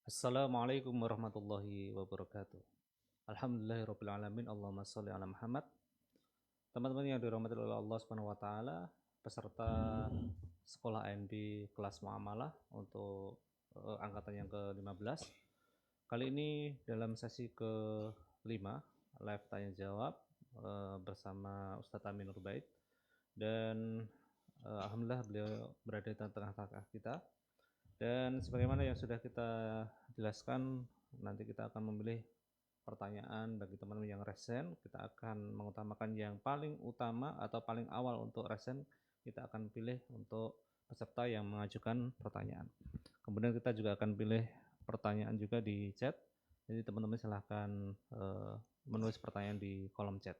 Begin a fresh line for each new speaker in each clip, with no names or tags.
Assalamualaikum warahmatullahi wabarakatuh. Alhamdulillahirabbil alamin. Allahumma shalli ala Muhammad. Teman-teman yang dirahmati oleh Allah Subhanahu wa taala, peserta sekolah ANB kelas muamalah untuk angkatan yang ke-15. Kali ini dalam sesi ke-5 live tanya jawab bersama Ustadz Amin Nurbait dan alhamdulillah beliau berada di tengah-tengah kita. Dan sebagaimana yang sudah kita jelaskan, nanti kita akan memilih pertanyaan bagi teman-teman yang resen. Kita akan mengutamakan yang paling utama atau paling awal untuk resen. Kita akan pilih untuk peserta yang mengajukan pertanyaan. Kemudian kita juga akan pilih pertanyaan juga di chat. Jadi teman-teman silahkan menulis pertanyaan di kolom chat.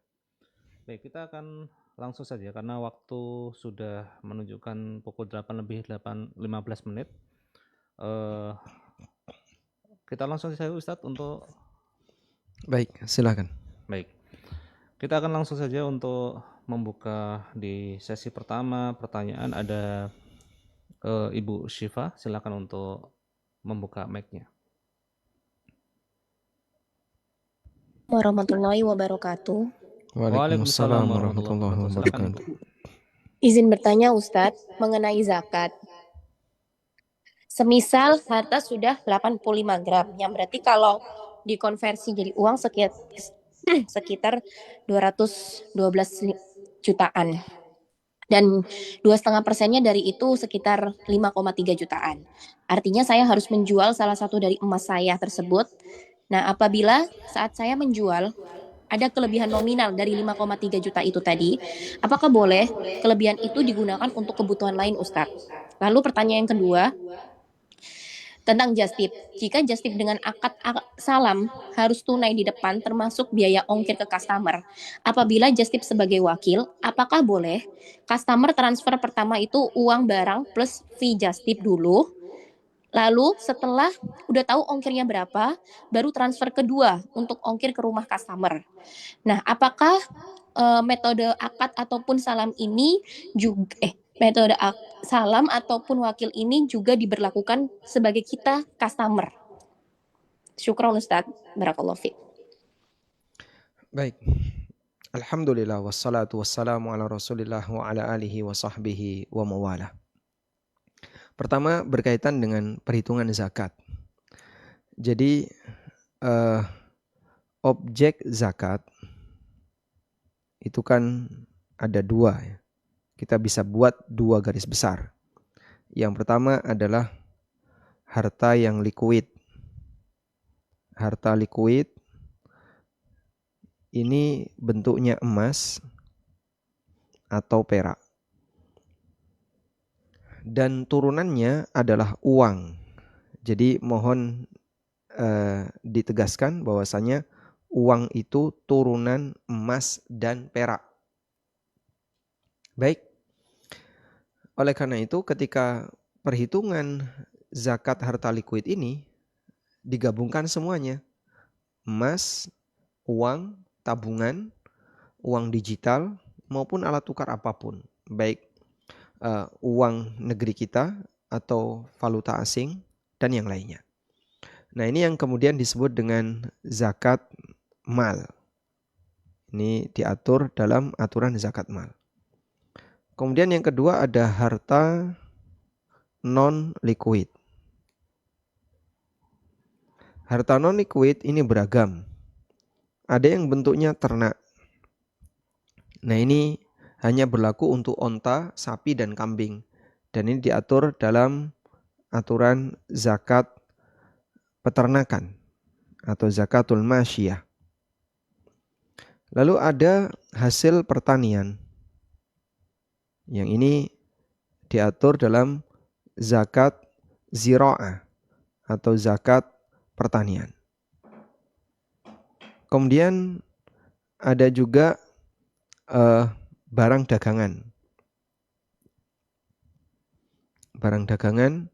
Baik, kita akan langsung saja karena waktu sudah menunjukkan pukul 8 lebih 15 menit. Kita langsung saja Ustadz untuk
Baik, silakan.
Baik, kita akan langsung saja untuk membuka di sesi pertama pertanyaan. Ada Ibu Syifa, silakan untuk membuka mic-nya.
Warahmatullahi wabarakatuh.
Waalaikumsalam warahmatullahi wabarakatuh.
Izin bertanya Ustadz mengenai zakat. Semisal harta sudah 85 gram, yang berarti kalau dikonversi jadi uang sekitar 212 jutaan. Dan 2,5%-nya dari itu sekitar 5,3 jutaan. Artinya saya harus menjual salah satu dari emas saya tersebut. Nah, apabila saat saya menjual ada kelebihan nominal dari 5,3 juta itu tadi, apakah boleh kelebihan itu digunakan untuk kebutuhan lain, Ustadz? Lalu pertanyaan yang kedua, tentang justip. Jika justip dengan akad salam harus tunai di depan termasuk biaya ongkir ke customer. Apabila justip sebagai wakil, apakah boleh customer transfer pertama itu uang barang plus fee justip dulu? Lalu setelah udah tahu ongkirnya berapa, baru transfer kedua untuk ongkir ke rumah customer. Nah, apakah metode akad ataupun salam ini juga metode salam ataupun wakil ini juga diberlakukan sebagai kita customer? Syukron Ustadz, barakallahu fiik.
Baik. Alhamdulillah wassalatu wassalamu ala Rasulillah wa ala alihi wa sahbihi wa mawalah. Pertama berkaitan dengan perhitungan zakat. Jadi objek zakat itu kan ada dua ya. Kita bisa buat dua garis besar. Yang pertama adalah harta yang likuid. Harta likuid ini bentuknya emas atau perak. Dan turunannya adalah uang. Jadi mohon ditegaskan bahwasanya uang itu turunan emas dan perak. Baik. Oleh karena itu ketika perhitungan zakat harta likuid ini digabungkan semuanya. Emas, uang, tabungan, uang digital maupun alat tukar apapun. Baik uang negeri kita atau valuta asing dan yang lainnya. Nah, ini yang kemudian disebut dengan zakat mal. Ini diatur dalam aturan zakat mal. Kemudian yang kedua ada harta non-liquid. Harta non-liquid ini beragam. Ada yang bentuknya ternak. Nah, ini hanya berlaku untuk onta, sapi, dan kambing. Dan ini diatur dalam aturan zakat peternakan atau zakatul masyiyah. Lalu ada hasil pertanian. Yang ini diatur dalam zakat zira'ah atau zakat pertanian. Kemudian ada juga barang dagangan. Barang dagangan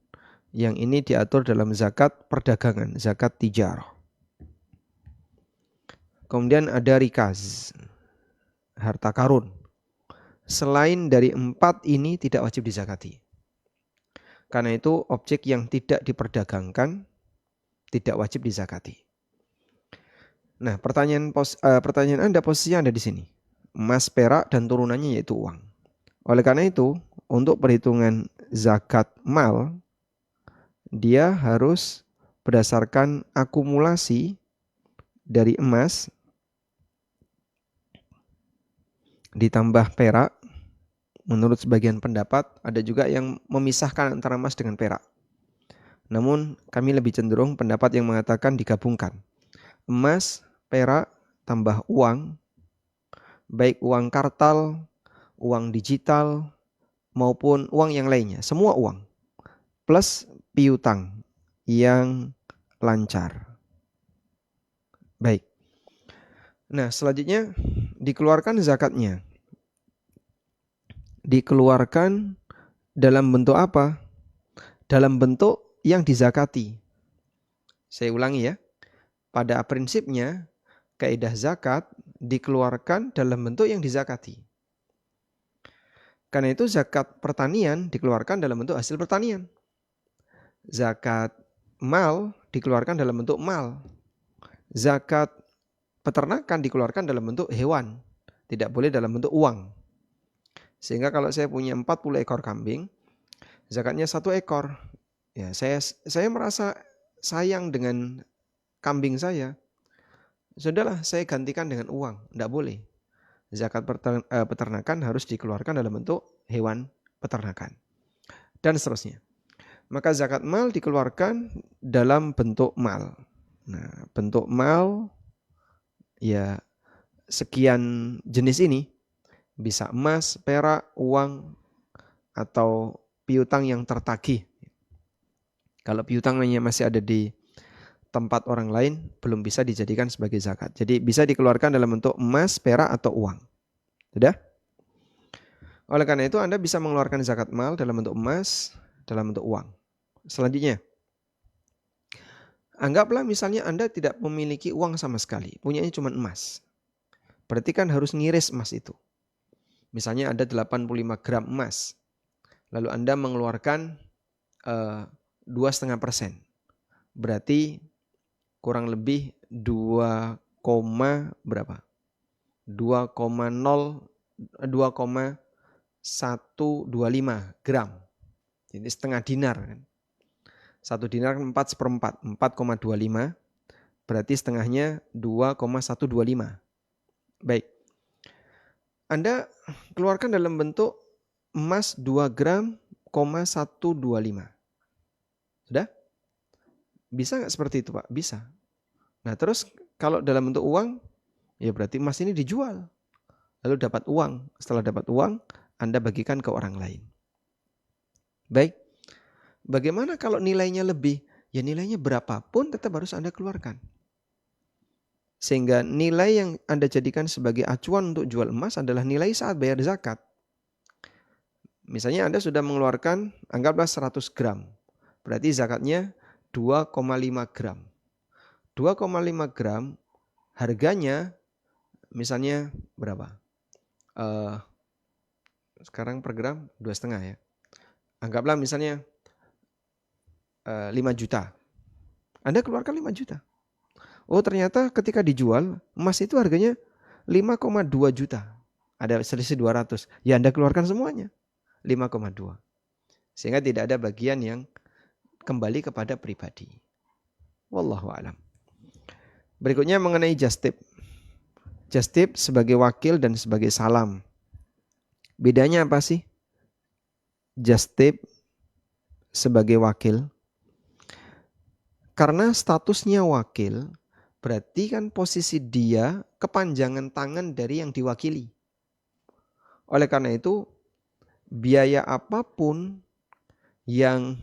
yang ini diatur dalam zakat perdagangan, zakat tijarah. Kemudian ada rikaz, harta karun. Selain dari 4 ini tidak wajib dizakati. Karena itu objek yang tidak diperdagangkan, tidak wajib dizakati. Nah, pertanyaan Anda, posisi Anda di sini. Emas, perak, dan turunannya yaitu uang. Oleh karena itu, untuk perhitungan zakat mal, dia harus berdasarkan akumulasi dari emas ditambah perak. Menurut sebagian pendapat, ada juga yang memisahkan antara emas dengan perak. Namun, kami lebih cenderung pendapat yang mengatakan digabungkan. Emas, perak, tambah uang, baik uang kartal, uang digital, maupun uang yang lainnya. Semua uang. Plus piutang yang lancar. Baik. Nah, selanjutnya dikeluarkan zakatnya. Dikeluarkan dalam bentuk apa? Dalam bentuk yang dizakati. Saya ulangi ya. Pada prinsipnya, kaidah zakat dikeluarkan dalam bentuk yang dizakati. Karena itu zakat pertanian dikeluarkan dalam bentuk hasil pertanian. Zakat mal dikeluarkan dalam bentuk mal. Zakat peternakan dikeluarkan dalam bentuk hewan. Tidak boleh dalam bentuk uang. Sehingga kalau saya punya 40 ekor kambing, zakatnya 1 ekor. Ya, saya merasa sayang dengan kambing saya. Sudahlah, saya gantikan dengan uang. Tidak boleh. Zakat peternakan harus dikeluarkan dalam bentuk hewan peternakan. Dan seterusnya. Maka zakat mal dikeluarkan dalam bentuk mal. Nah, bentuk mal ya sekian jenis ini. Bisa emas, perak, uang, atau piutang yang tertagih. Kalau piutangnya masih ada di tempat orang lain, belum bisa dijadikan sebagai zakat. Jadi bisa dikeluarkan dalam bentuk emas, perak, atau uang. Sudah? Oleh karena itu Anda bisa mengeluarkan zakat mal dalam bentuk emas, dalam bentuk uang. Selanjutnya, anggaplah misalnya Anda tidak memiliki uang sama sekali, punyanya cuma emas. Berarti kan harus ngiris emas itu. Misalnya ada 85 gram emas, lalu Anda mengeluarkan 2,5%. Berarti kurang lebih 2,125 gram. Jadi setengah dinar kan. 1 dinar 4/4, 4,25. Berarti setengahnya 2,125. Baik. Anda keluarkan dalam bentuk emas 2 gram, 125. Sudah? Bisa nggak seperti itu Pak? Bisa. Nah terus kalau dalam bentuk uang, ya berarti emas ini dijual. Lalu dapat uang. Setelah dapat uang, Anda bagikan ke orang lain. Baik. Bagaimana kalau nilainya lebih? Ya nilainya berapapun tetap harus Anda keluarkan. Sehingga nilai yang Anda jadikan sebagai acuan untuk jual emas adalah nilai saat bayar zakat. Misalnya Anda sudah mengeluarkan, anggaplah 100 gram. Berarti zakatnya 2,5 gram. 2,5 gram harganya misalnya berapa? Sekarang per gram 2,5 ya. Anggaplah misalnya 5 juta. Anda keluarkan 5 juta. Oh ternyata ketika dijual emas itu harganya 5,2 juta. Ada selisih 200. Ya Anda keluarkan semuanya. 5,2. Sehingga tidak ada bagian yang kembali kepada pribadi. Wallahu a'lam. Berikutnya mengenai just tip. Just tip sebagai wakil dan sebagai salam. Bedanya apa sih? Just tip sebagai wakil. Karena statusnya wakil, berarti kan posisi dia kepanjangan tangan dari yang diwakili. Oleh karena itu, biaya apapun yang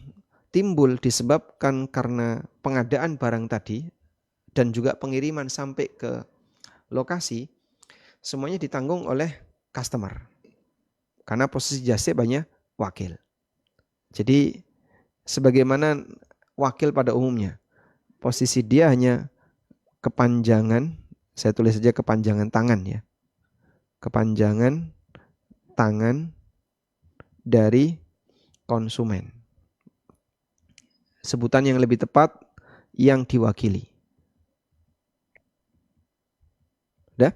timbul disebabkan karena pengadaan barang tadi dan juga pengiriman sampai ke lokasi, semuanya ditanggung oleh customer. Karena posisi just tip hanya wakil. Jadi sebagaimana wakil pada umumnya, posisi dia hanya kepanjangan, saya tulis saja kepanjangan tangan ya. Kepanjangan tangan dari konsumen. Sebutan yang lebih tepat, yang diwakili. Udah?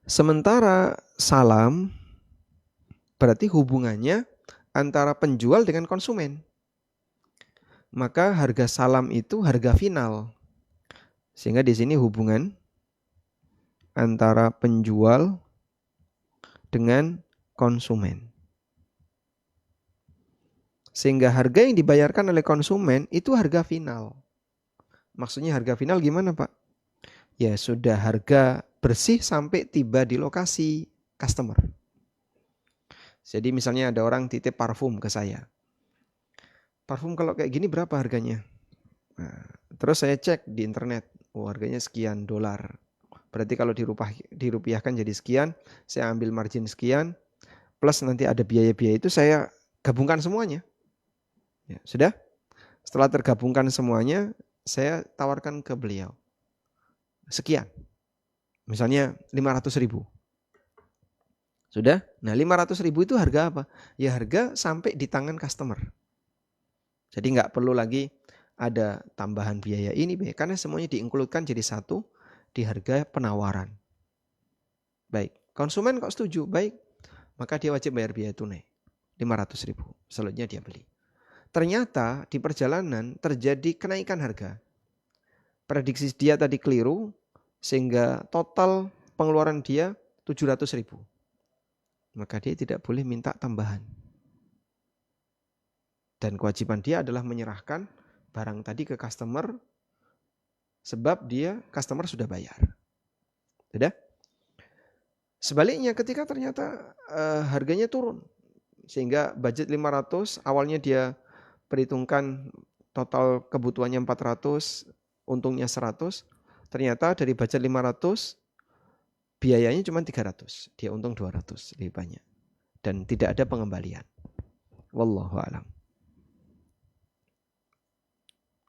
Sementara salam berarti hubungannya antara penjual dengan konsumen. Maka harga salam itu harga final. Sehingga di sini hubungan antara penjual dengan konsumen. Sehingga harga yang dibayarkan oleh konsumen itu harga final. Maksudnya harga final gimana, Pak? Ya sudah harga bersih sampai tiba di lokasi customer. Jadi misalnya ada orang titip parfum ke saya. Parfum kalau kayak gini berapa harganya? Nah, terus saya cek di internet. Oh, harganya sekian dolar. Berarti kalau dirupiahkan jadi sekian, saya ambil margin sekian, plus nanti ada biaya-biaya itu saya gabungkan semuanya. Ya, sudah? Setelah tergabungkan semuanya, saya tawarkan ke beliau. Sekian. Misalnya 500.000. Sudah? Nah 500.000 itu harga apa? Ya harga sampai di tangan customer. Jadi nggak perlu lagi ada tambahan biaya ini, karena semuanya diinkludkan jadi satu di harga penawaran. Baik, konsumen kok setuju? Baik, maka dia wajib bayar biaya tunai 500.000. Selanjutnya dia beli. Ternyata di perjalanan terjadi kenaikan harga. Prediksi dia tadi keliru, sehingga total pengeluaran dia 700.000. Maka dia tidak boleh minta tambahan. Dan kewajiban dia adalah menyerahkan barang tadi ke customer, sebab customer sudah bayar. Sudah? Sebaliknya ketika ternyata harganya turun, sehingga budget 500, awalnya dia perhitungkan total kebutuhannya 400, untungnya 100, ternyata dari budget 500, biayanya cuma 300, dia untung 200, lebih banyak. Dan tidak ada pengembalian. Wallahu a'lam.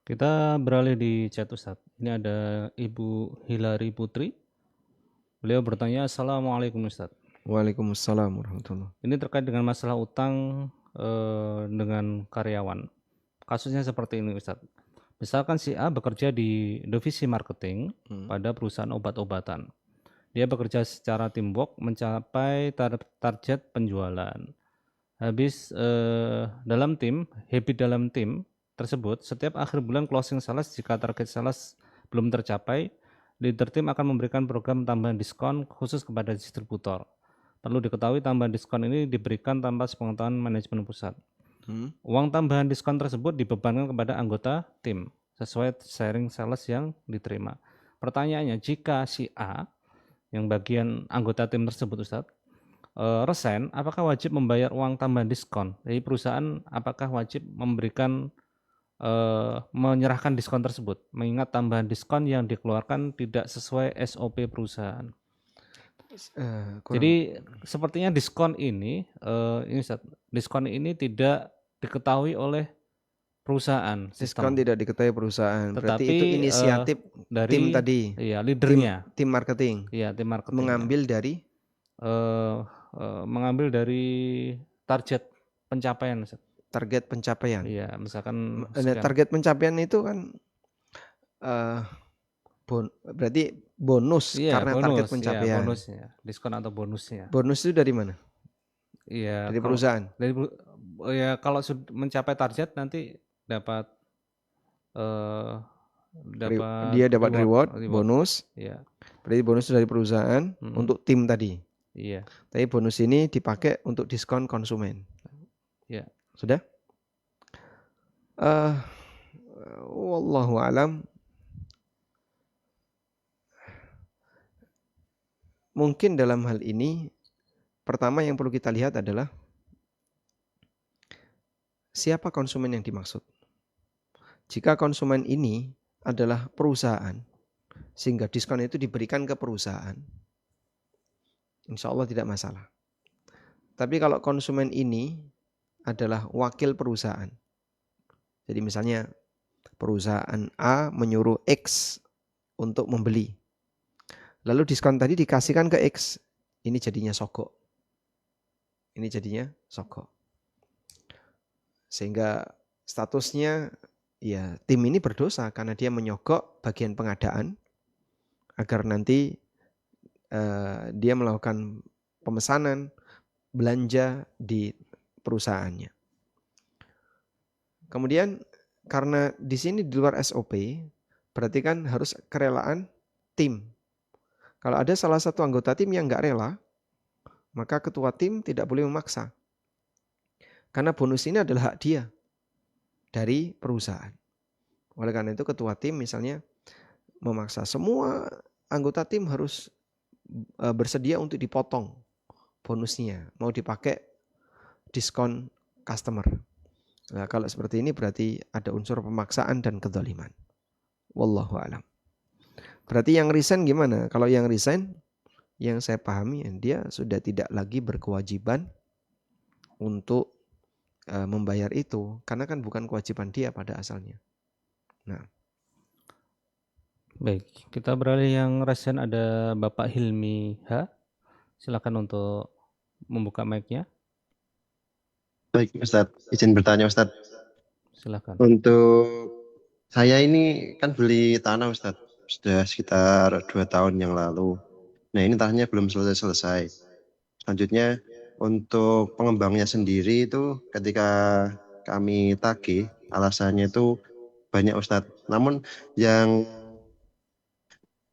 Kita beralih di chat Ustaz. Ini ada Ibu Hilary Putri. Beliau bertanya, Assalamualaikum Ustaz.
Waalaikumsalam warahmatullahi.
Ini terkait dengan masalah utang dengan karyawan. Kasusnya seperti ini Ustaz. Misalkan si A bekerja di divisi marketing pada perusahaan obat-obatan. Dia bekerja secara teamwork mencapai target penjualan. Habis habit dalam tim tersebut, setiap akhir bulan closing sales, jika target sales belum tercapai, leader tim akan memberikan program tambahan diskon khusus kepada distributor. Perlu diketahui tambahan diskon ini diberikan tanpa sepengetahuan manajemen pusat. Uang tambahan diskon tersebut dibebankan kepada anggota tim sesuai sharing sales yang diterima. Pertanyaannya, jika si A yang bagian anggota tim tersebut Ustadz resign, apakah wajib membayar uang tambahan diskon? Jadi perusahaan apakah wajib memberikan menyerahkan diskon tersebut, mengingat tambahan diskon yang dikeluarkan tidak sesuai SOP perusahaan. Jadi sepertinya diskon ini diskon ini tidak diketahui oleh perusahaan.
Diskon tidak diketahui perusahaan. Berarti itu inisiatif dari tim tadi.
Iya, leadernya.
Tim marketing.
Iya, tim marketing.
Mengambil dari
target pencapaian.
Target pencapaian.
Iya, misalkan
target pencapaian itu kan berarti bonus, karena bonus, target pencapaian.
Iya, bonusnya, diskon atau bonusnya.
Bonus itu dari mana?
Iya,
dari perusahaan.
Ya kalau sudah mencapai target nanti dapat
dia dapat reward, bonus.
Iya.
Berarti bonus dari perusahaan untuk tim tadi.
Iya.
Tapi bonus ini dipakai untuk diskon konsumen.
Iya.
Sudah? Wallahu alam. Mungkin dalam hal ini pertama yang perlu kita lihat adalah siapa konsumen yang dimaksud. Jika konsumen ini adalah perusahaan, sehingga diskon itu diberikan ke perusahaan, insya Allah tidak masalah. Tapi kalau konsumen ini adalah wakil perusahaan, jadi misalnya perusahaan A menyuruh X untuk membeli, lalu diskon tadi dikasihkan ke X, ini jadinya sogok. Sehingga statusnya ya tim ini berdosa karena dia menyogok bagian pengadaan agar nanti dia melakukan pemesanan belanja di perusahaannya. Kemudian karena di sini di luar SOP, berarti kan harus kerelaan tim. Kalau ada salah satu anggota tim yang nggak rela, maka ketua tim tidak boleh memaksa. Karena bonus ini adalah hak dia dari perusahaan. Oleh karena itu ketua tim misalnya memaksa semua anggota tim harus bersedia untuk dipotong bonusnya, mau dipakai diskon customer. Nah, kalau seperti ini berarti ada unsur pemaksaan dan kezaliman. Wallahu a'lam. Berarti yang resign gimana? Kalau yang resign, yang saya pahami dia sudah tidak lagi berkewajiban untuk membayar itu, karena kan bukan kewajiban dia pada asalnya. Nah,
Baik, kita beralih yang resign, ada Bapak Hilmi H. Silakan untuk membuka mic-nya.
Baik Ustadz, izin bertanya Ustadz.
Silakan.
Untuk saya ini kan beli tanah Ustadz, sudah sekitar 2 tahun yang lalu. Nah ini tanahnya belum selesai. Selanjutnya untuk pengembangnya sendiri itu ketika kami tagih, alasannya itu banyak Ustadz. Namun yang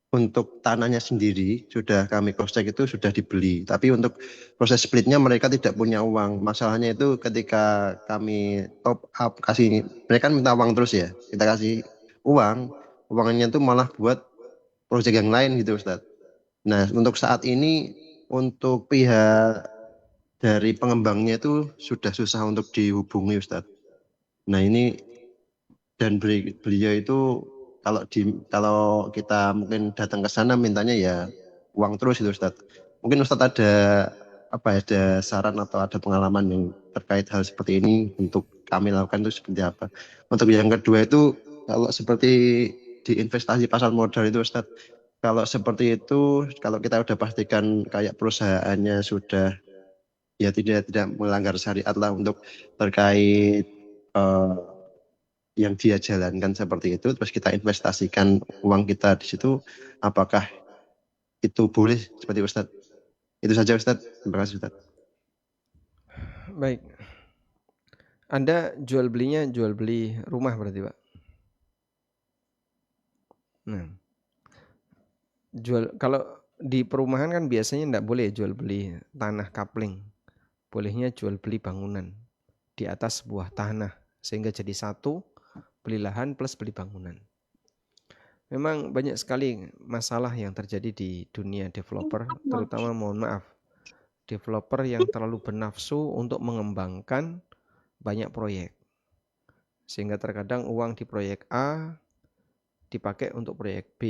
untuk tanahnya sendiri sudah kami cross check itu sudah dibeli. Tapi untuk proses splitnya mereka tidak punya uang. Masalahnya itu ketika kami top up kasih, mereka kan minta uang terus ya. Kita kasih uang, uangnya itu malah buat proyek yang lain gitu Ustaz. Nah untuk saat ini untuk pihak dari pengembangnya itu sudah susah untuk dihubungi Ustaz. Nah ini dan beliau itu kalau kita mungkin datang ke sana mintanya ya uang terus itu Ustadz. Mungkin Ustadz ada saran atau ada pengalaman yang terkait hal seperti ini untuk kami lakukan itu seperti apa. Untuk yang kedua itu kalau seperti di investasi pasar modal itu Ustadz, kalau seperti itu kalau kita udah pastikan kayak perusahaannya sudah ya tidak melanggar syariat lah untuk terkait yang dia jalankan seperti itu, terus kita investasikan uang kita di situ, apakah itu boleh seperti Ustadz? Itu saja Ustadz. Terima kasih Ustadz.
baik. Anda jual beli rumah berarti Pak? Nah, kalau di perumahan kan biasanya tidak boleh jual beli tanah kapling. Bolehnya jual beli bangunan di atas sebuah tanah sehingga jadi satu, beli lahan plus beli bangunan. Memang banyak sekali masalah yang terjadi di dunia developer, terutama mohon maaf, developer yang terlalu bernafsu untuk mengembangkan banyak proyek. Sehingga terkadang uang di proyek A dipakai untuk proyek B,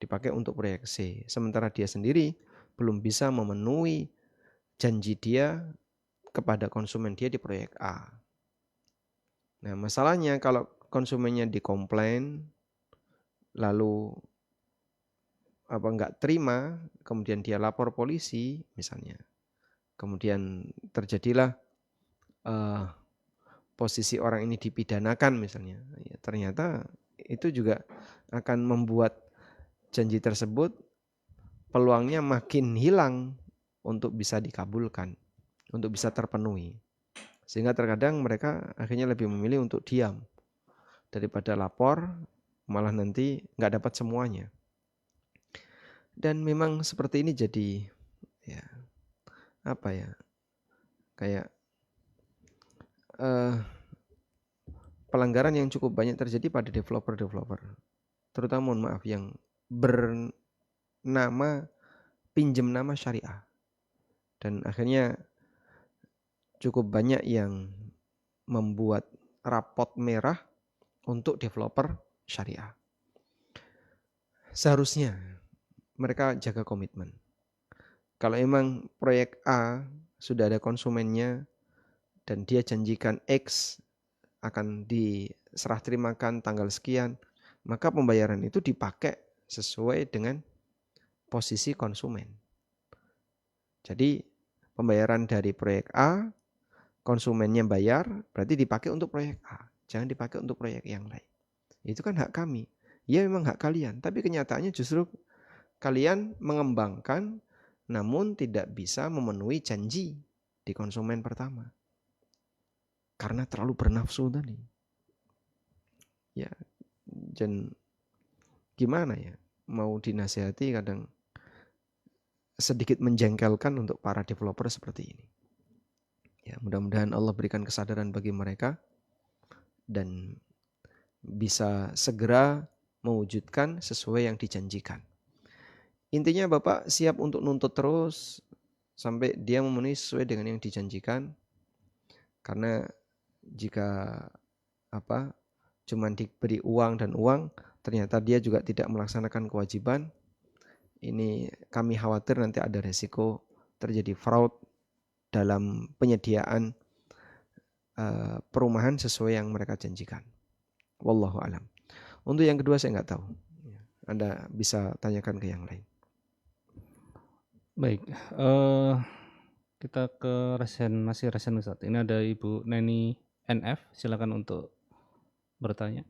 dipakai untuk proyek C. Sementara dia sendiri belum bisa memenuhi janji dia kepada konsumen dia di proyek A. Nah, masalahnya kalau konsumennya dikomplain, lalu enggak terima, kemudian dia lapor polisi misalnya. Kemudian terjadilah posisi orang ini dipidanakan misalnya. Ya, ternyata itu juga akan membuat janji tersebut peluangnya makin hilang untuk bisa dikabulkan, untuk bisa terpenuhi. Sehingga terkadang mereka akhirnya lebih memilih untuk diam daripada lapor, malah nanti nggak dapat semuanya. Dan memang seperti ini jadi ya kayak pelanggaran yang cukup banyak terjadi pada developer, terutama mohon maaf yang bernama pinjam nama syariah, dan akhirnya cukup banyak yang membuat rapot merah untuk developer syariah. Seharusnya mereka jaga komitmen. Kalau emang proyek A sudah ada konsumennya dan dia janjikan X akan diserah terimakan tanggal sekian, maka pembayaran itu dipakai sesuai dengan posisi konsumen. Jadi pembayaran dari proyek A, konsumennya bayar, berarti dipakai untuk proyek A, jangan dipakai untuk proyek yang lain. Itu kan hak kami. Ya memang hak kalian, tapi kenyataannya justru kalian mengembangkan namun tidak bisa memenuhi janji di konsumen pertama. Karena terlalu bernafsu tadi. Ya, dan gimana ya? Mau dinasihati kadang sedikit menjengkelkan untuk para developer seperti ini. Ya, mudah-mudahan Allah berikan kesadaran bagi mereka dan bisa segera mewujudkan sesuai yang dijanjikan. Intinya Bapak siap untuk nuntut terus sampai dia memenuhi sesuai dengan yang dijanjikan. Karena jika cuman diberi uang dan uang, ternyata dia juga tidak melaksanakan kewajiban, ini kami khawatir nanti ada resiko terjadi fraud dalam penyediaan perumahan sesuai yang mereka janjikan. Wallahu alam. Untuk yang kedua saya nggak tahu. Anda bisa tanyakan ke yang lain.
Baik, kita ke masih resen Ustaz. Ini ada Ibu Neni NF, silakan untuk bertanya.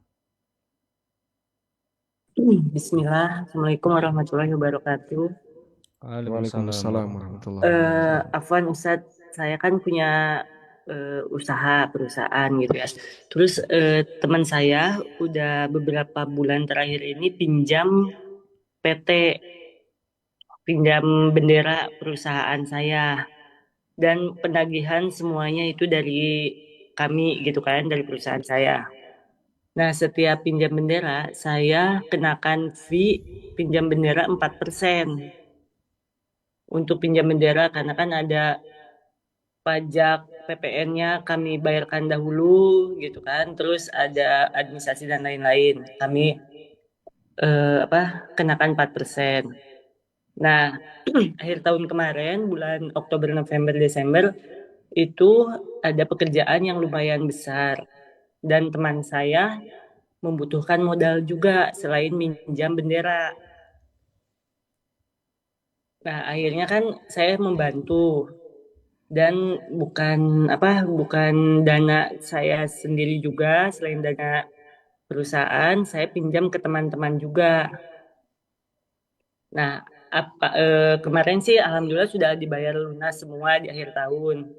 Bismillah, Assalamualaikum warahmatullahi wabarakatuh.
Waalaikumsalam warahmatullahi wabarakatuh.
Afwan Ustadz, saya kan punya usaha perusahaan gitu ya. Terus teman saya udah beberapa bulan terakhir ini pinjam PT, pinjam bendera perusahaan saya, dan penagihan semuanya itu dari kami gitu kan, dari perusahaan saya. Nah, setiap pinjam bendera saya kenakan fee pinjam bendera 4%. Untuk pinjam bendera karena kan ada pajak PPN-nya kami bayarkan dahulu gitu kan, terus ada administrasi dan lain-lain kami kenakan 4%. Nah, akhir tahun kemarin bulan Oktober, November, Desember itu ada pekerjaan yang lumayan besar dan teman saya membutuhkan modal juga selain minjam bendera. Nah, akhirnya kan saya membantu. Dan bukan dana saya sendiri juga, selain dana perusahaan saya pinjam ke teman-teman juga. Nah, kemarin sih alhamdulillah sudah dibayar lunas semua di akhir tahun.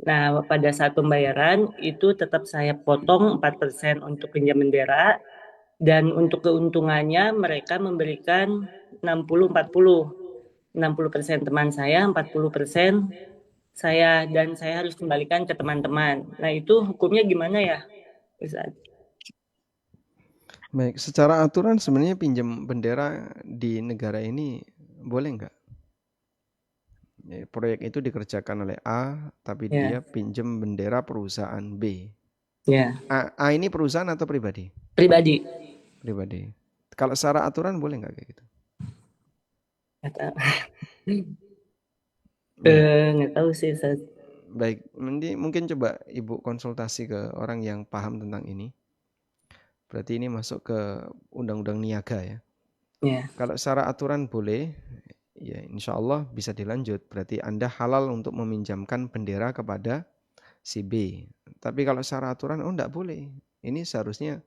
Nah, pada saat pembayaran itu tetap saya potong 4% untuk pinjam bendera, dan untuk keuntungannya mereka memberikan 60-40. 60% teman saya, 40% saya, dan saya harus kembalikan ke teman-teman. Nah, itu hukumnya gimana ya, Ustaz?
Baik, secara aturan sebenarnya pinjam bendera di negara ini boleh nggak? Ya, proyek itu dikerjakan oleh A, tapi dia pinjam bendera perusahaan B.
Ya.
A ini perusahaan atau pribadi?
Pribadi.
Pribadi. Kalau secara aturan boleh nggak kayak gitu?
Nggak tahu sih, Ustaz.
Baik, mungkin coba Ibu konsultasi ke orang yang paham tentang ini. Berarti ini masuk ke undang-undang niaga ya. Kalau secara aturan boleh, ya insya Allah bisa dilanjut. Berarti Anda halal untuk meminjamkan bendera kepada si B. Tapi kalau secara aturan, enggak boleh. Ini seharusnya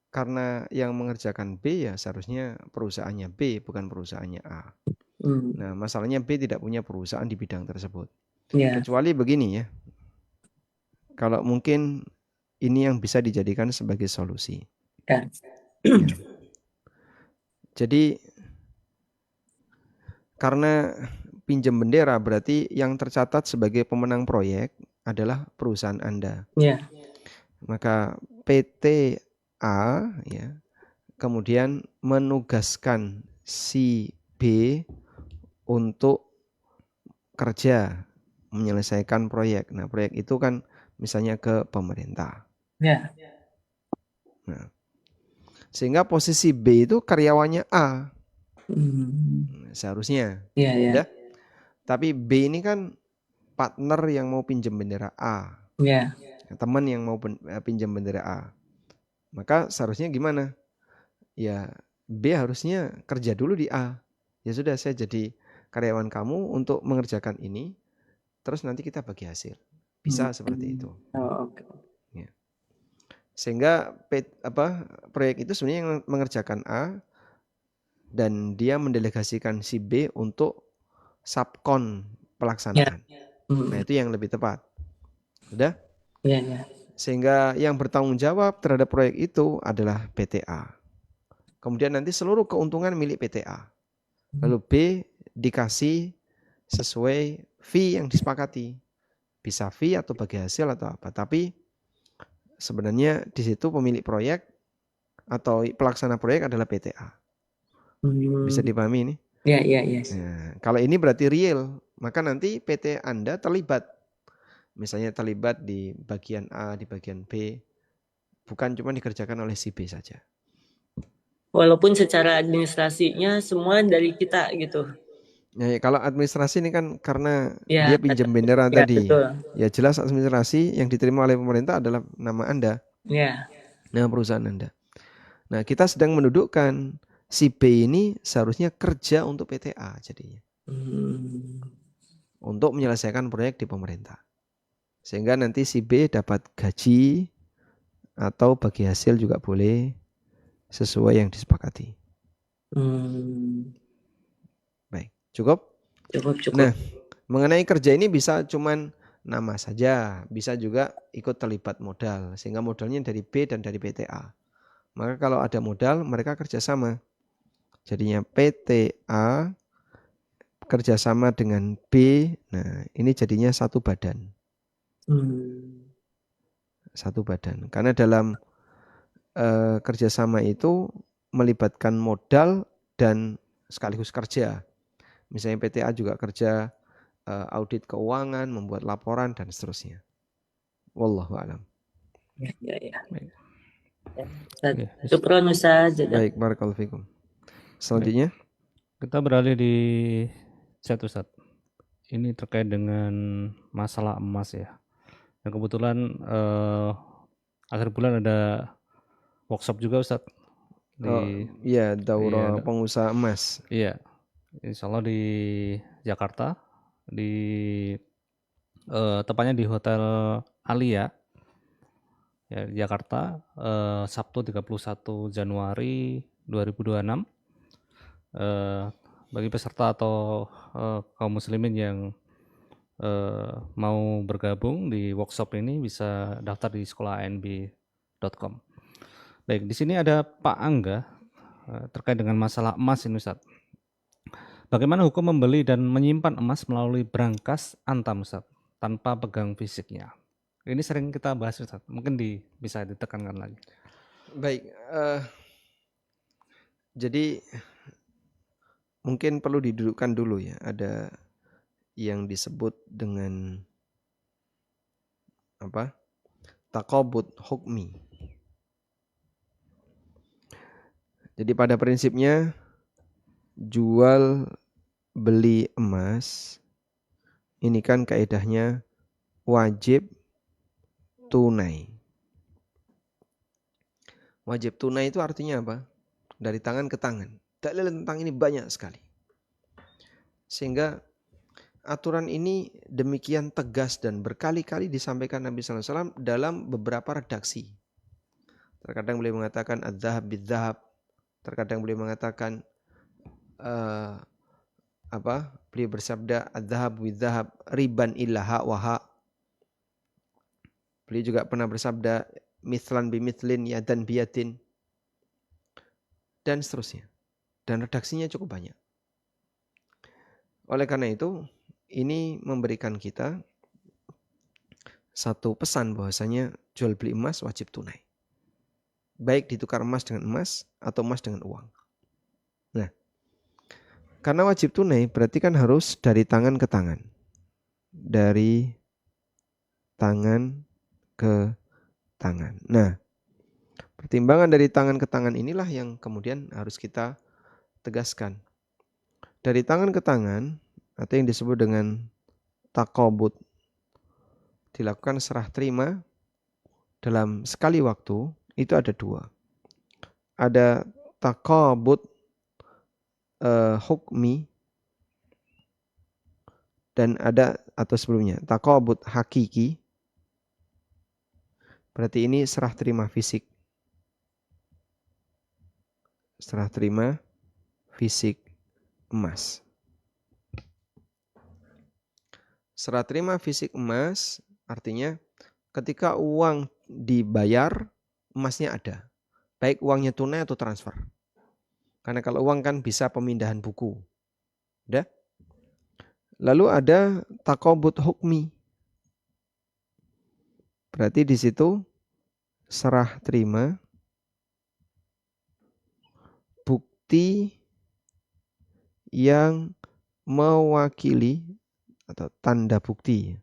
karena yang mengerjakan B ya seharusnya perusahaannya B, bukan perusahaannya A. Nah, masalahnya B tidak punya perusahaan di bidang tersebut. Kecuali begini ya, kalau mungkin ini yang bisa dijadikan sebagai solusi. Ya. Jadi karena pinjam bendera berarti yang tercatat sebagai pemenang proyek adalah perusahaan Anda. Maka PT A ya kemudian menugaskan si B untuk kerja menyelesaikan proyek. Nah, proyek itu kan misalnya ke pemerintah. Nah, sehingga posisi B itu karyawannya A. Seharusnya. Ya. Tapi B ini kan partner yang mau pinjam bendera A. Teman yang mau pinjam bendera A. Maka seharusnya gimana? Ya B harusnya kerja dulu di A. Ya sudah, saya jadi karyawan kamu untuk mengerjakan ini, terus nanti kita bagi hasil. Bisa seperti itu. Ya. Sehingga proyek itu sebenarnya yang mengerjakan A dan dia mendelegasikan si B untuk subkon pelaksanaan. Nah, itu yang lebih tepat. Udah?
Ya.
Sehingga yang bertanggung jawab terhadap proyek itu adalah PTA. Kemudian nanti seluruh keuntungan milik PTA. Lalu B dikasih sesuai fee yang disepakati. Bisa fee atau bagi hasil atau apa. Tapi sebenarnya di situ pemilik proyek atau pelaksana proyek adalah PTA. Bisa dipahami ini?
Ya.
Nah, kalau ini berarti real, maka nanti PT Anda terlibat. Misalnya terlibat di bagian A, di bagian B. Bukan cuma dikerjakan oleh si B saja.
Walaupun secara administrasinya semua dari kita gitu.
Ya, kalau administrasi ini kan karena
Ya,
dia pinjam bendera
ya,
tadi.
betul.
Ya jelas administrasi yang diterima oleh pemerintah adalah nama Anda.
Ya.
Nama perusahaan Anda. Nah, kita sedang mendudukkan si B ini seharusnya kerja untuk PTA jadinya. Untuk menyelesaikan proyek di pemerintah. Sehingga nanti si B dapat gaji atau bagi hasil juga boleh sesuai yang disepakati. Baik, cukup?
Cukup.
Nah, mengenai kerja ini bisa cuman nama saja, bisa juga ikut terlibat modal, sehingga modalnya dari B dan dari PTA. Maka kalau ada modal, mereka kerjasama. Jadinya PTA kerjasama dengan B, nah ini jadinya satu badan. Satu badan. Karena dalam kerjasama itu melibatkan modal dan sekaligus kerja. Misalnya PTA juga kerja audit keuangan, membuat laporan dan seterusnya. Wallahu a'lam.
Ya.
Baik.
Syukron Ustaz.
Baik, barakallahu fikum. Selanjutnya
kita beralih di chat Ustaz. Ini terkait dengan masalah emas ya. Dan kebetulan akhir bulan ada workshop juga Ustaz.
daurah pengusaha emas.
Iya. Insya Allah di Jakarta, di tepatnya di Hotel Alia ya, Jakarta, Sabtu 31 Januari 2026. Bagi peserta atau kaum muslimin yang mau bergabung di workshop ini bisa daftar di sekolahanb.com. Baik, di sini ada Pak Angga terkait dengan masalah emas ini Ustaz. Bagaimana hukum membeli dan menyimpan emas melalui brankas antam Ustaz tanpa pegang fisiknya? Ini sering kita bahas Ustaz, mungkin bisa ditekankan lagi.
Baik, jadi mungkin perlu didudukkan dulu ya, ada yang disebut dengan taqabud hukmi. Jadi pada prinsipnya jual beli emas ini kan kaidahnya wajib tunai. Wajib tunai itu artinya apa? Dari tangan ke tangan. Dalil tentang ini banyak sekali. Sehingga aturan ini demikian tegas dan berkali-kali disampaikan Nabi SAW dalam beberapa redaksi. Terkadang beliau mengatakan adzahab bidzahab. Terkadang beliau mengatakan beliau bersabda adzahab bidzahab riban illa ha wa ha. Beliau juga pernah bersabda mithlan bimithlin yadan biyatin dan seterusnya. Dan redaksinya cukup banyak. Oleh karena itu, ini memberikan kita satu pesan bahwasanya jual beli emas wajib tunai. Baik ditukar emas dengan emas atau emas dengan uang. Nah, karena wajib tunai berarti kan harus dari tangan ke tangan. Dari tangan ke tangan. Nah, pertimbangan dari tangan ke tangan inilah yang kemudian harus kita tegaskan. Dari tangan ke tangan atau yang disebut dengan taqabud dilakukan serah terima dalam sekali waktu itu ada dua. Ada taqabud hukmi dan ada atau sebelumnya taqabud hakiki. Berarti ini serah terima fisik. Serah terima fisik emas. Serah terima fisik emas artinya ketika uang dibayar, emasnya ada. Baik uangnya tunai atau transfer. Karena kalau uang kan bisa pemindahan buku. Udah? Lalu ada takobut hukmi. Berarti di situ serah terima bukti yang mewakili atau tanda bukti.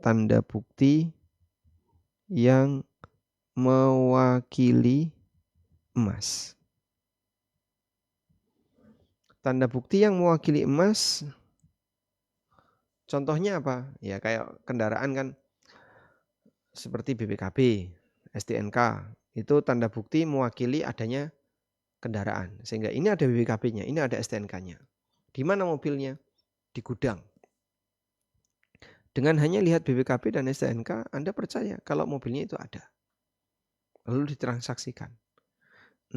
Tanda bukti yang mewakili emas. Tanda bukti yang mewakili emas, contohnya apa? Ya kayak kendaraan kan, seperti BPKB, STNK, itu tanda bukti mewakili adanya kendaraan. Sehingga ini ada BPKB-nya, ini ada STNK-nya. Di mana mobilnya? Di gudang. Dengan hanya lihat BPKB dan STNK, Anda percaya kalau mobilnya itu ada. Lalu ditransaksikan.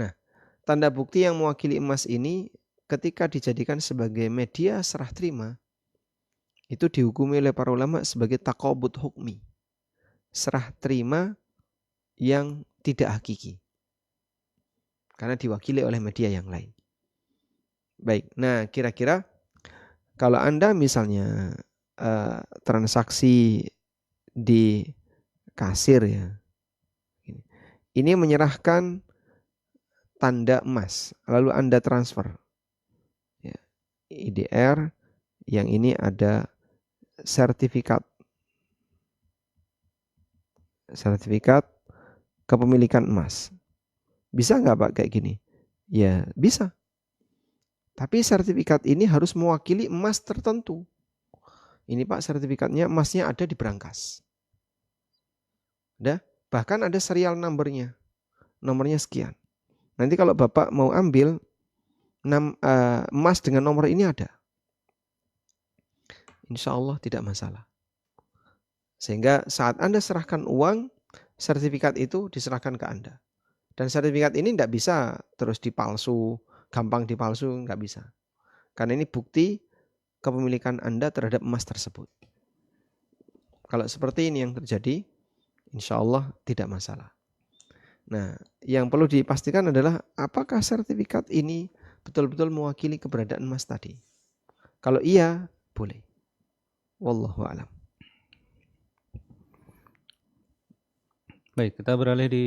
Nah, tanda bukti yang mewakili emas ini ketika dijadikan sebagai media serah terima, itu dihukumi oleh para ulama sebagai takobut hukmi. Serah terima yang tidak hakiki. Karena diwakili oleh media yang lain. Baik, nah kira-kira kalau Anda misalnya transaksi di kasir ya, ini menyerahkan tanda emas, lalu Anda transfer. Ya, IDR, yang ini ada sertifikat kepemilikan emas. Bisa nggak Pak kayak gini? Ya bisa. Tapi sertifikat ini harus mewakili emas tertentu. Ini Pak sertifikatnya emasnya ada di brankas. Bahkan ada serial numbernya. Nomornya sekian. Nanti kalau Bapak mau ambil emas dengan nomor ini ada. Insya Allah tidak masalah. Sehingga saat Anda serahkan uang, sertifikat itu diserahkan ke Anda. Dan sertifikat ini tidak bisa terus dipalsu, gampang dipalsu, nggak bisa. Karena ini bukti kepemilikan Anda terhadap emas tersebut. Kalau seperti ini yang terjadi, insya Allah tidak masalah. Nah, yang perlu dipastikan adalah apakah sertifikat ini betul-betul mewakili keberadaan emas tadi. Kalau iya, boleh. Wallahu a'lam.
Baik, kita beralih di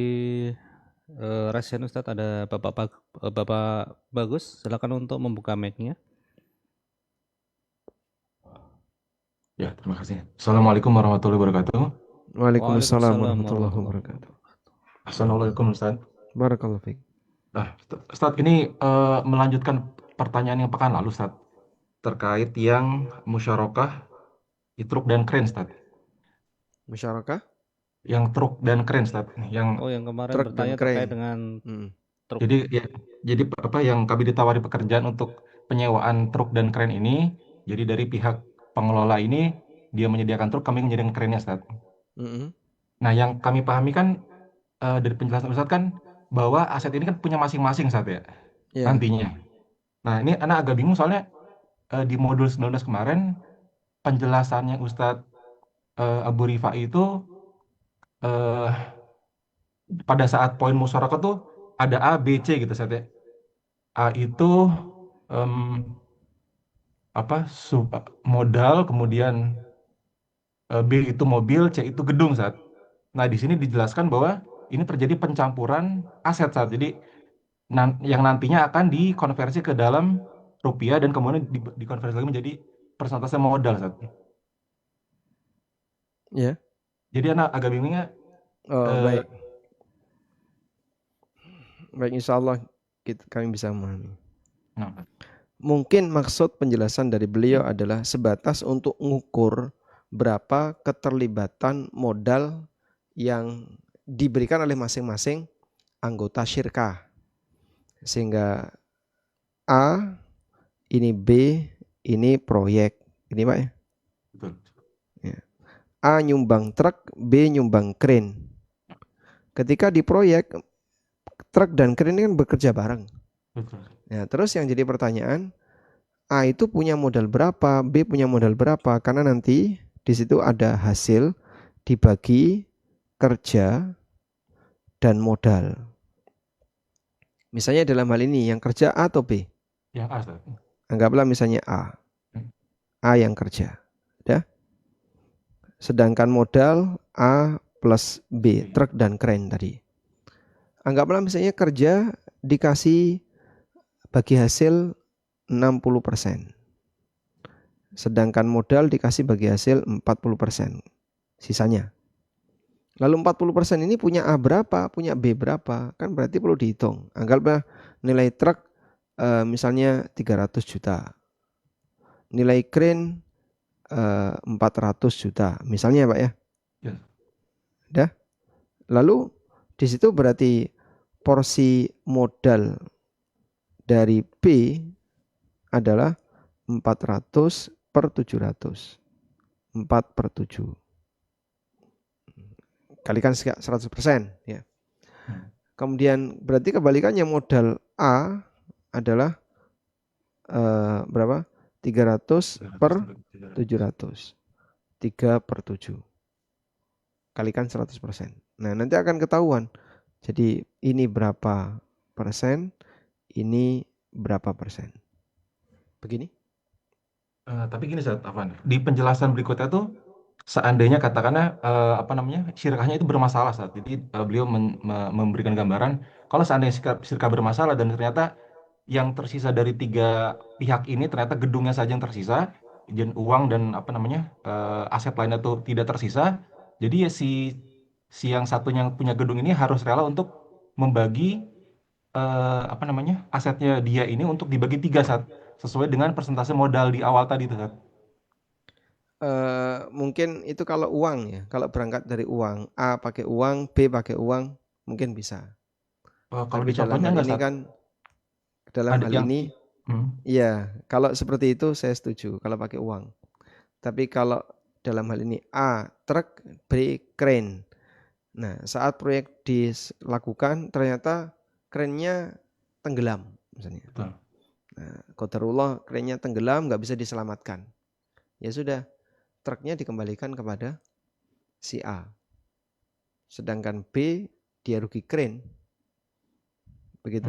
rasian Ustadz. Ada Bapak Bagus, silakan untuk membuka mic-nya.
Ya, terima kasih. Assalamualaikum warahmatullahi wabarakatuh.
Waalaikumsalam warahmatullahi wabarakatuh.
Assalamualaikum Ustaz.
Barakallahu fiik.
Nah, Ustaz ini melanjutkan pertanyaan yang pekan lalu Ustaz, terkait yang musyarakah truk dan kren Ustaz.
Musyarakah?
Yang truk dan kren Ustaz, yang
kemarin
truk
bertanya
dan kren.
terkait dengan truk.
Jadi apa yang kami ditawari pekerjaan untuk penyewaan truk dan kren ini, jadi dari pihak pengelola ini dia menyediakan truk, kami menyediakan kerennya Ustaz. Nah, yang kami pahami kan dari penjelasan Ustaz kan bahwa aset ini kan punya masing-masing Ustaz ya, nantinya. Nah, ini anak agak bingung soalnya di modul 19 kemarin penjelasannya Ustadz Abu Rifai itu pada saat poin musyarakah tuh ada A, B, C gitu Ustadz ya. A itu modal, kemudian B itu mobil, C itu gedung Ustadz. Nah, di sini dijelaskan bahwa ini terjadi pencampuran aset Ustadz. Jadi yang nantinya akan dikonversi ke dalam rupiah dan kemudian dikonversi lagi menjadi persentase modal Ustaz.
Ya.
Jadi anak agak bingungnya.
Baik. Baik, insya Allah kami bisa memahami. Mungkin maksud penjelasan dari beliau adalah sebatas untuk mengukur berapa keterlibatan modal yang diberikan oleh masing-masing anggota syirkah. Sehingga A, ini B, ini proyek. Ini Pak ya?
Betul.
Ya. A nyumbang truk, B nyumbang crane. Ketika di proyek, truk dan crane ini kan bekerja bareng. Nah, terus yang jadi pertanyaan, A itu punya modal berapa, B punya modal berapa? Karena nanti di situ ada hasil dibagi kerja dan modal. Misalnya dalam hal ini yang kerja A atau B?
Yang A, Ustaz.
Anggaplah misalnya A. A yang kerja. Ya. Sedangkan modal A plus B, truk dan crane tadi. Anggaplah misalnya kerja dikasih bagi hasil 60%. Sedangkan modal dikasih bagi hasil 40%. Sisanya. Lalu 40% ini punya A berapa, punya B berapa? Kan berarti perlu dihitung. Anggaplah nilai truk misalnya 300 juta. Nilai crane 400 juta. Misalnya Pak ya.
Ya.
Udah. Lalu di situ berarti porsi modal dari B adalah 400 per 700. 4 per 7. Kalikan 100% ya. Kemudian berarti kebalikannya modal A adalah berapa? 300 per 700. 3 per 7. Kalikan 100%. Nah, nanti akan ketahuan. Jadi ini berapa persen, ini berapa persen. Begini?
Tapi gini Ustaz Afan, di penjelasan berikutnya tuh seandainya katakanlah syirkahnya itu bermasalah Ustaz. Jadi beliau memberikan gambaran kalau seandainya syirkah bermasalah dan ternyata yang tersisa dari tiga pihak ini ternyata gedungnya saja yang tersisa, dan uang dan aset lainnya tuh tidak tersisa. Jadi ya si yang satunya yang punya gedung ini harus rela untuk membagi asetnya dia ini untuk dibagi tiga saat sesuai dengan persentase modal di awal tadi tuh Sat.
Mungkin itu kalau uang ya, kalau berangkat dari uang, A pakai uang, B pakai uang, mungkin bisa.
Kalau
Tapi
di
dalam
contohnya
hal
enggak
ini
Sat.
kan, dalam
Ada
hal
yang
ini, ya kalau seperti itu saya setuju kalau pakai uang. Tapi kalau dalam hal ini A truk, B crane. Nah, saat proyek dilakukan ternyata kerennya tenggelam misalnya.
Betul.
Nah, qadarullah kerennya tenggelam, nggak bisa diselamatkan. Ya sudah, truknya dikembalikan kepada si A. Sedangkan B dia rugi crane. Begitu.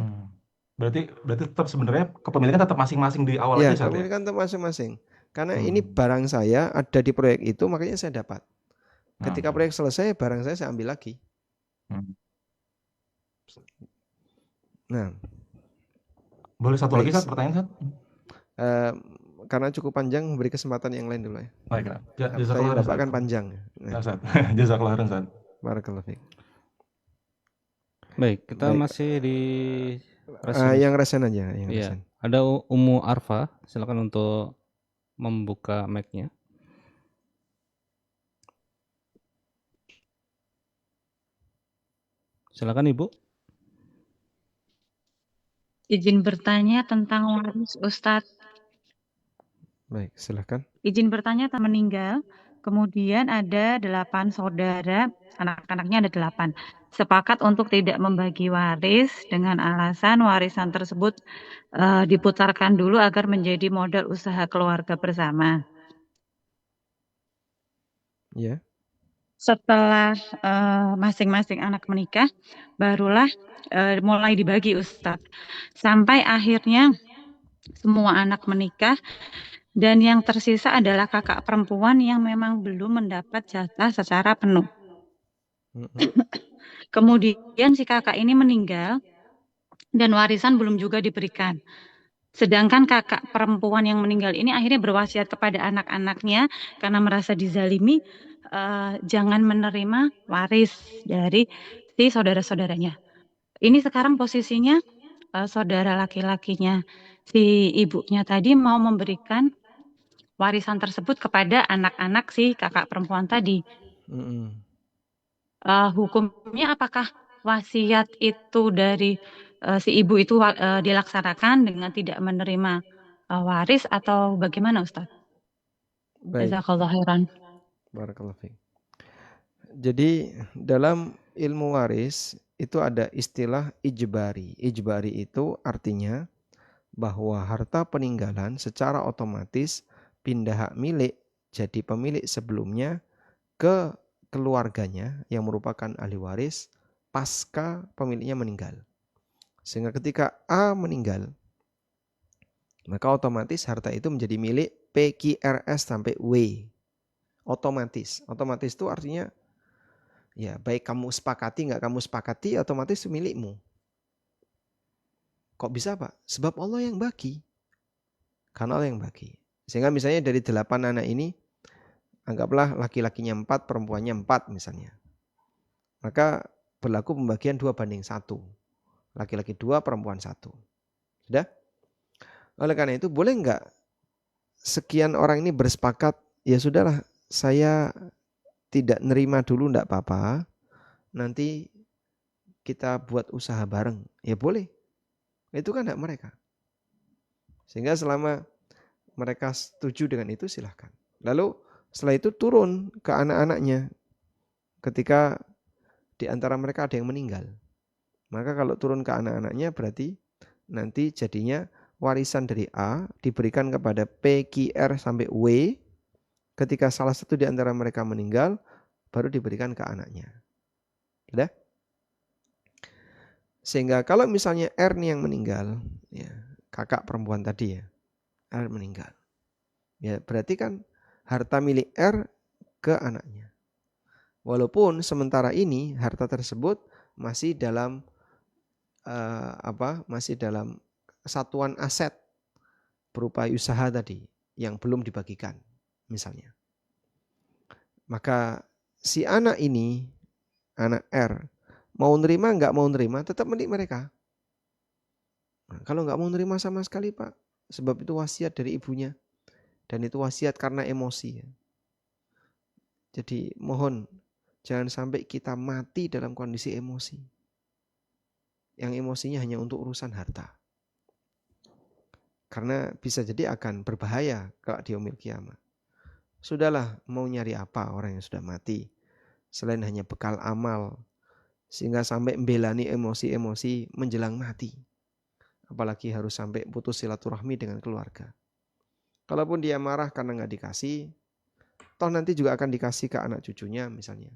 Berarti tetap sebenarnya kepemilikan tetap masing-masing di awal
Ya,
aja Sat, ya?
kepemilikan tetap masing-masing. Karena ini barang saya ada di proyek itu, makanya saya dapat. Ketika proyek selesai, barang saya ambil lagi. Nah,
boleh satu lagi Sat, pertanyaan Sat?
Karena cukup panjang, beri kesempatan yang lain dulu ya.
Baik,
Pertanyaan Bapak kan panjang.
Jazakallah khairan Sat.
Barakallahu fiik.
Baik, kita masih di
yang resen aja, yang resen.
Ada Ummu Arfa, silakan untuk membuka mic-nya. Silakan Ibu.
Izin bertanya tentang waris Ustadz.
Baik, silakan.
Izin bertanya tentang meninggal, kemudian ada 8 saudara, anak-anaknya ada 8. Sepakat untuk tidak membagi waris dengan alasan warisan tersebut diputarkan dulu agar menjadi modal usaha keluarga bersama.
Ya.
Setelah masing-masing anak menikah, barulah mulai dibagi Ustadz. Sampai akhirnya semua anak menikah dan yang tersisa adalah kakak perempuan yang memang belum mendapat jatah secara penuh. Kemudian si kakak ini meninggal dan warisan belum juga diberikan. Sedangkan kakak perempuan yang meninggal ini akhirnya berwasiat kepada anak-anaknya karena merasa dizalimi, jangan menerima waris dari si saudara-saudaranya. Ini sekarang posisinya saudara laki-lakinya si ibunya tadi mau memberikan warisan tersebut kepada anak-anak si kakak perempuan tadi. Hukumnya apakah wasiat itu dari si ibu itu dilaksanakan dengan tidak menerima waris atau bagaimana Ustaz?
Baik.
Jazakallah khairan.
Barakallahu fiik. Jadi dalam ilmu waris itu ada istilah ijbari. Ijbari itu artinya bahwa harta peninggalan secara otomatis pindah hak milik jadi pemilik sebelumnya ke keluarganya yang merupakan ahli waris pasca pemiliknya meninggal. Sehingga ketika A meninggal, maka otomatis harta itu menjadi milik PQRS sampai W. Otomatis itu artinya ya baik kamu sepakati nggak kamu sepakati otomatis milikmu. Kok bisa Pak? Sebab Allah yang bagi. Karena Allah yang bagi. Sehingga misalnya dari 8 anak ini, anggaplah laki-lakinya 4, perempuannya 4 misalnya. Maka berlaku pembagian 2:1. Laki-laki 2, perempuan 1. Sudah? Oleh karena itu boleh nggak sekian orang ini bersepakat, ya sudahlah saya tidak nerima dulu enggak apa-apa, nanti kita buat usaha bareng. Ya boleh. Itu kan hak mereka. Sehingga selama mereka setuju dengan itu silahkan. Lalu setelah itu turun ke anak-anaknya. Ketika di antara mereka ada yang meninggal. Maka kalau turun ke anak-anaknya berarti nanti jadinya warisan dari A diberikan kepada P, Q, R sampai W. Ketika salah satu di antara mereka meninggal, baru diberikan ke anaknya. Sudah? Sehingga kalau misalnya R nih yang meninggal, ya, kakak perempuan tadi ya, R meninggal. Ya, berarti kan harta milik R ke anaknya. Walaupun sementara ini harta tersebut masih dalam masih dalam satuan aset berupa usaha tadi yang belum dibagikan misalnya. Maka si anak ini, anak R, mau nerima nggak mau nerima tetap milik mereka. Nah, kalau nggak mau nerima sama sekali Pak, sebab itu wasiat dari ibunya dan itu wasiat karena emosi. Jadi mohon jangan sampai kita mati dalam kondisi emosi. Yang emosinya hanya untuk urusan harta. Karena bisa jadi akan berbahaya kalau di yaumil qiyamah. Sudahlah mau nyari apa orang yang sudah mati. Selain hanya bekal amal. Sehingga sampai membelani emosi-emosi menjelang mati. Apalagi harus sampai putus silaturahmi dengan keluarga. Kalaupun dia marah karena nggak dikasih, toh nanti juga akan dikasih ke anak cucunya misalnya.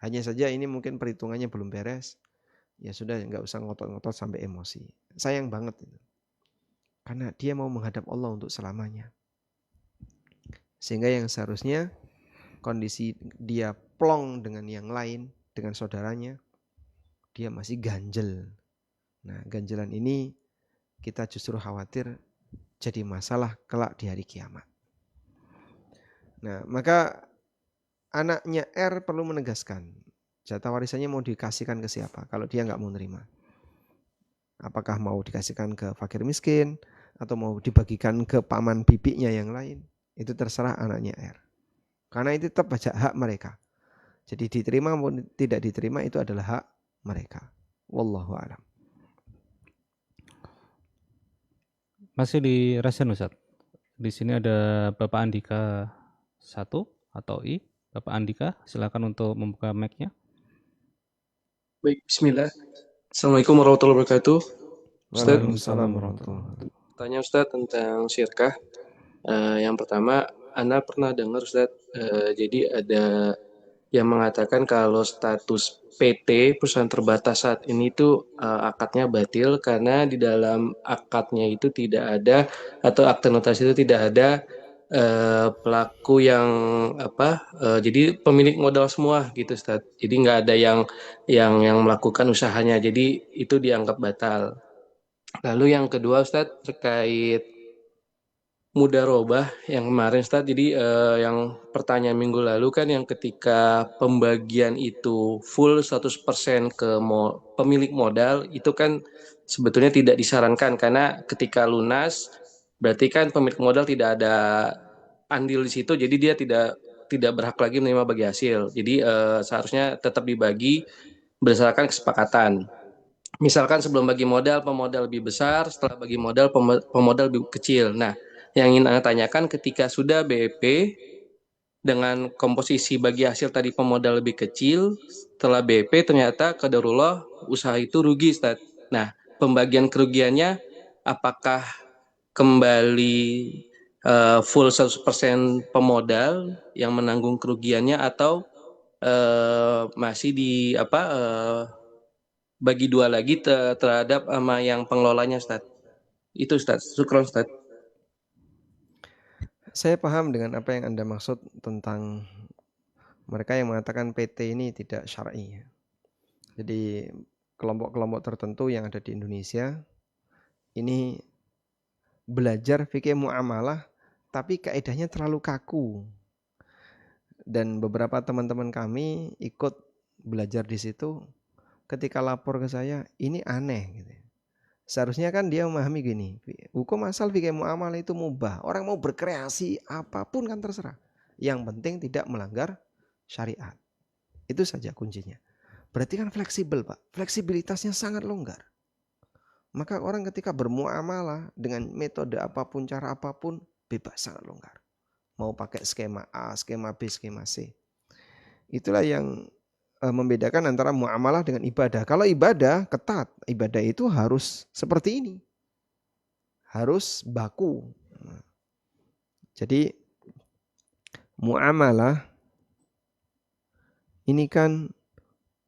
Hanya saja ini mungkin perhitungannya belum beres. Ya sudah nggak usah ngotot-ngotot sampai emosi. Sayang banget itu. Karena dia mau menghadap Allah untuk selamanya. Sehingga yang seharusnya kondisi dia plong dengan yang lain, dengan saudaranya, dia masih ganjel. Nah, ganjelan ini kita justru khawatir jadi masalah kelak di hari kiamat. Nah, maka anaknya R perlu menegaskan jatah warisannya mau dikasihkan ke siapa kalau dia nggak mau nerima. Apakah mau dikasihkan ke fakir miskin atau mau dibagikan ke paman bibinya yang lain, itu terserah anaknya R. Karena itu tetap hak mereka. Jadi diterima maupun tidak diterima itu adalah hak mereka. Wallahu a'lam.
Masih di Rasen Ustaz. Di sini ada Bapak Andika 1 atau I. Bapak Andika, silakan untuk membuka mic-nya.
Baik, bismillah. Assalamualaikum warahmatullahi wabarakatuh. Ustaz,
Waalaikumsalam warahmatullahi wabarakatuh.
tanya Ustaz tentang syirkah. Yang pertama, Ana pernah dengar Ustaz, jadi ada yang mengatakan kalau status PT perusahaan terbatas saat ini itu akadnya batil karena di dalam akadnya itu tidak ada atau akte notasi itu tidak ada pelaku yang jadi pemilik modal semua gitu Ustaz. Jadi nggak ada yang melakukan usahanya. Jadi itu dianggap batal. Lalu yang kedua Ustaz terkait mudarobah yang kemarin Ustaz, jadi yang pertanyaan minggu lalu kan yang ketika pembagian itu full 100% ke pemilik modal itu kan sebetulnya tidak disarankan karena ketika lunas berarti kan pemilik modal tidak ada andil di situ, jadi dia tidak berhak lagi menerima bagi hasil. Jadi seharusnya tetap dibagi berdasarkan kesepakatan. Misalkan sebelum bagi modal, pemodal lebih besar, setelah bagi modal, pemodal lebih kecil. Nah, yang ingin Anda tanyakan ketika sudah BEP, dengan komposisi bagi hasil tadi pemodal lebih kecil, setelah BP ternyata qadarullah usaha itu rugi, Ustaz. Nah, pembagian kerugiannya apakah kembali full 100% pemodal yang menanggung kerugiannya atau masih bagi dua lagi terhadap sama yang pengelolanya, Ustaz. Itu, Ustaz. Syukron, Ustaz.
Saya paham dengan apa yang Anda maksud tentang mereka yang mengatakan PT ini tidak syar'i. Jadi kelompok-kelompok tertentu yang ada di Indonesia ini belajar fikih muamalah tapi kaedahnya terlalu kaku. Dan beberapa teman-teman kami ikut belajar di situ, ketika lapor ke saya, ini aneh gitu. Seharusnya kan dia memahami gini, hukum asal fikih muamalah itu mubah. Orang mau berkreasi apapun kan terserah. Yang penting tidak melanggar syariat. Itu saja kuncinya. Berarti kan fleksibel, Pak. Fleksibilitasnya sangat longgar. Maka orang ketika bermuamalah dengan metode apapun, cara apapun, bebas, sangat longgar. Mau pakai skema A, skema B, skema C. Itulah yang membedakan antara muamalah dengan ibadah. Kalau ibadah ketat, ibadah itu harus seperti ini. Harus baku. Jadi muamalah ini kan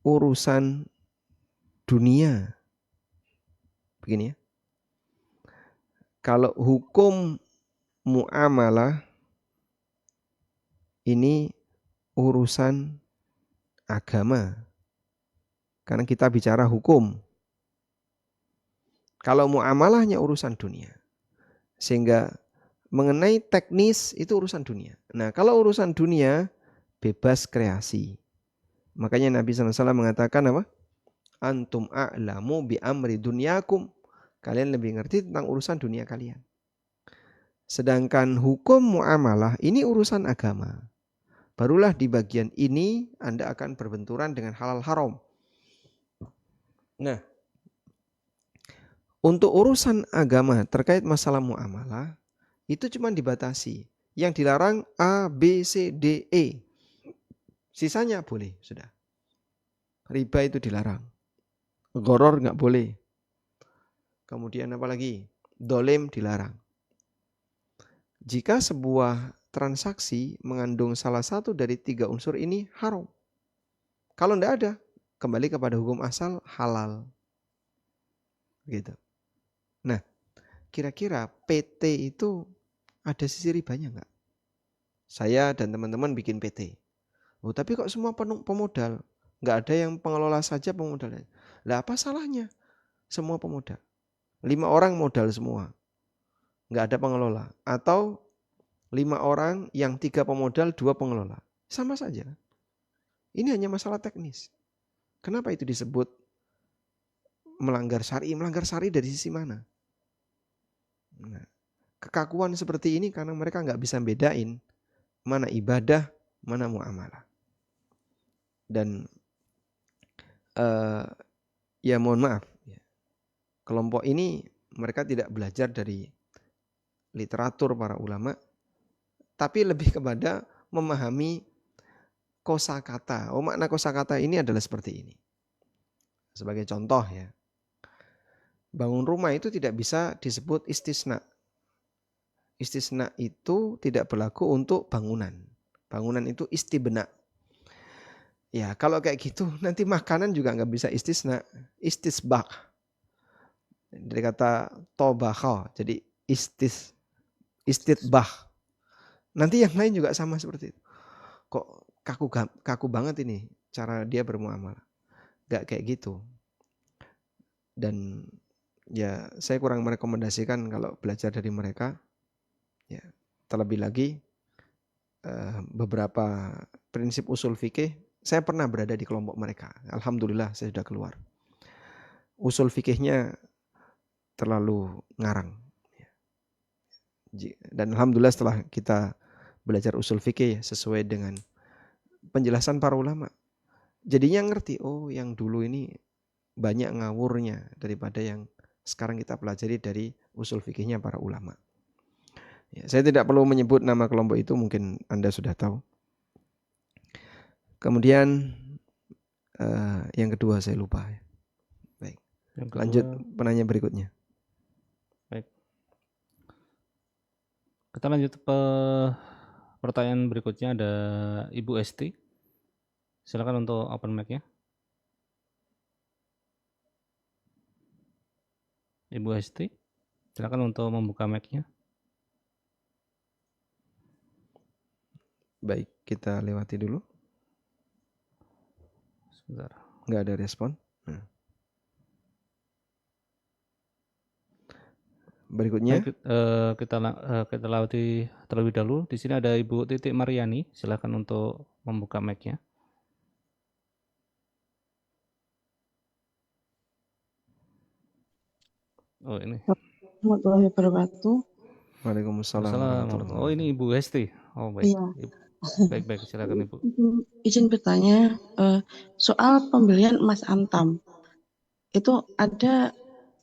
urusan dunia. Begini ya. Kalau hukum muamalah ini urusan agama. Karena kita bicara hukum. Kalau muamalahnya urusan dunia. Sehingga mengenai teknis itu urusan dunia. Nah, kalau urusan dunia bebas kreasi. Makanya Nabi SAW mengatakan apa? Antum a'lamu bi amri dunyakum. Kalian lebih ngerti tentang urusan dunia kalian. Sedangkan hukum muamalah ini urusan agama. Barulah di bagian ini Anda akan berbenturan dengan halal haram. Nah, untuk urusan agama terkait masalah muamalah, itu cuma dibatasi. Yang dilarang A, B, C, D, E. Sisanya boleh, sudah. Riba itu dilarang. Gharar nggak boleh. Kemudian apa lagi? Dolim dilarang. Jika sebuah transaksi mengandung salah satu dari 3 unsur ini haram. Kalau tidak ada, kembali kepada hukum asal halal. Gitu. Nah, kira-kira PT itu ada sisi ribanya enggak? Saya dan teman-teman bikin PT. Oh, tapi kok semua pemodal? Enggak ada yang pengelola saja pemodalnya. Lah apa salahnya? Semua pemodal. 5 orang modal semua. Enggak ada pengelola. Atau 5 orang yang 3 pemodal, 2 pengelola. Sama saja. Ini hanya masalah teknis. Kenapa itu disebut melanggar syar'i? Melanggar syar'i dari sisi mana? Nah, kekakuan seperti ini karena mereka nggak bisa bedain mana ibadah, mana muamalah. Dan ya mohon maaf, kelompok ini mereka tidak belajar dari literatur para ulama, tapi lebih kepada memahami kosakata. Oh, makna kosakata ini adalah seperti ini. Sebagai contoh ya, bangun rumah itu tidak bisa disebut istisna. Istisna itu tidak berlaku untuk bangunan. Bangunan itu istibna. Ya kalau kayak gitu nanti makanan juga nggak bisa istisna. Istisbak. Dari kata tobakha, jadi istitbah. Nanti yang lain juga sama seperti itu. Kok kaku banget ini cara dia bermuamalah. Gak kayak gitu. Dan ya saya kurang merekomendasikan kalau belajar dari mereka. Ya, terlebih lagi beberapa prinsip usul fikih. Saya pernah berada di kelompok mereka. Alhamdulillah saya sudah keluar. Usul fikihnya terlalu ngarang. Dan alhamdulillah setelah kita belajar usul fikih sesuai dengan penjelasan para ulama, jadinya ngerti, oh yang dulu ini banyak ngawurnya daripada yang sekarang kita pelajari dari usul fikihnya para ulama. Ya, saya tidak perlu menyebut nama kelompok itu, mungkin Anda sudah tahu. Kemudian yang kedua saya lupa. Baik.
Yang kedua,
Lanjut penanya berikutnya.
baik. Kita lanjut ke pertanyaan berikutnya, ada Ibu Esti. Silakan untuk open mic-nya. Ibu Esti, silakan untuk membuka mic-nya.
Baik, kita lewati dulu.
Sebentar.
Nggak ada respon. Berikutnya.
Baik, kita lewati terlebih dahulu. Di sini ada Ibu Titik Mariani. Silakan untuk membuka mic-nya. Oh, ini.
Warahmatullahi wabarakatuh.
Waalaikumsalam.
Assalamualaikum. Oh, ini Ibu Hesti. Oh, baik.
Iya.
Baik, silakan Ibu.
Izin bertanya, soal pembelian emas antam. Itu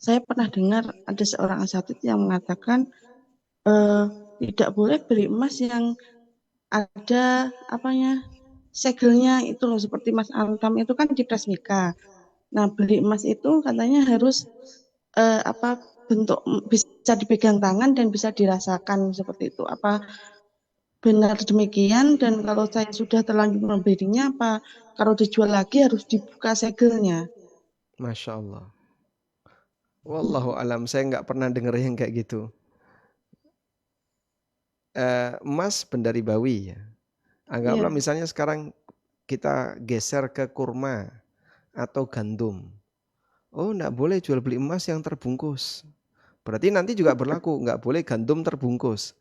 saya pernah dengar ada seorang asatidz yang mengatakan tidak boleh beli emas yang ada segelnya itu loh, seperti emas antam itu kan di Presmika. Nah, beli emas itu katanya harus bentuk bisa dipegang tangan dan bisa dirasakan seperti itu. Apa benar demikian? Dan kalau saya sudah terlanjur membelinya, apa kalau dijual lagi harus dibuka segelnya?
Masya Allah. Wallahu alam, saya nggak pernah dengar yang kayak gitu. Emas benda ribawi ya. Anggaplah misalnya sekarang kita geser ke kurma atau gandum. Oh, nggak boleh jual beli emas yang terbungkus. Berarti nanti juga berlaku, nggak boleh gandum terbungkus.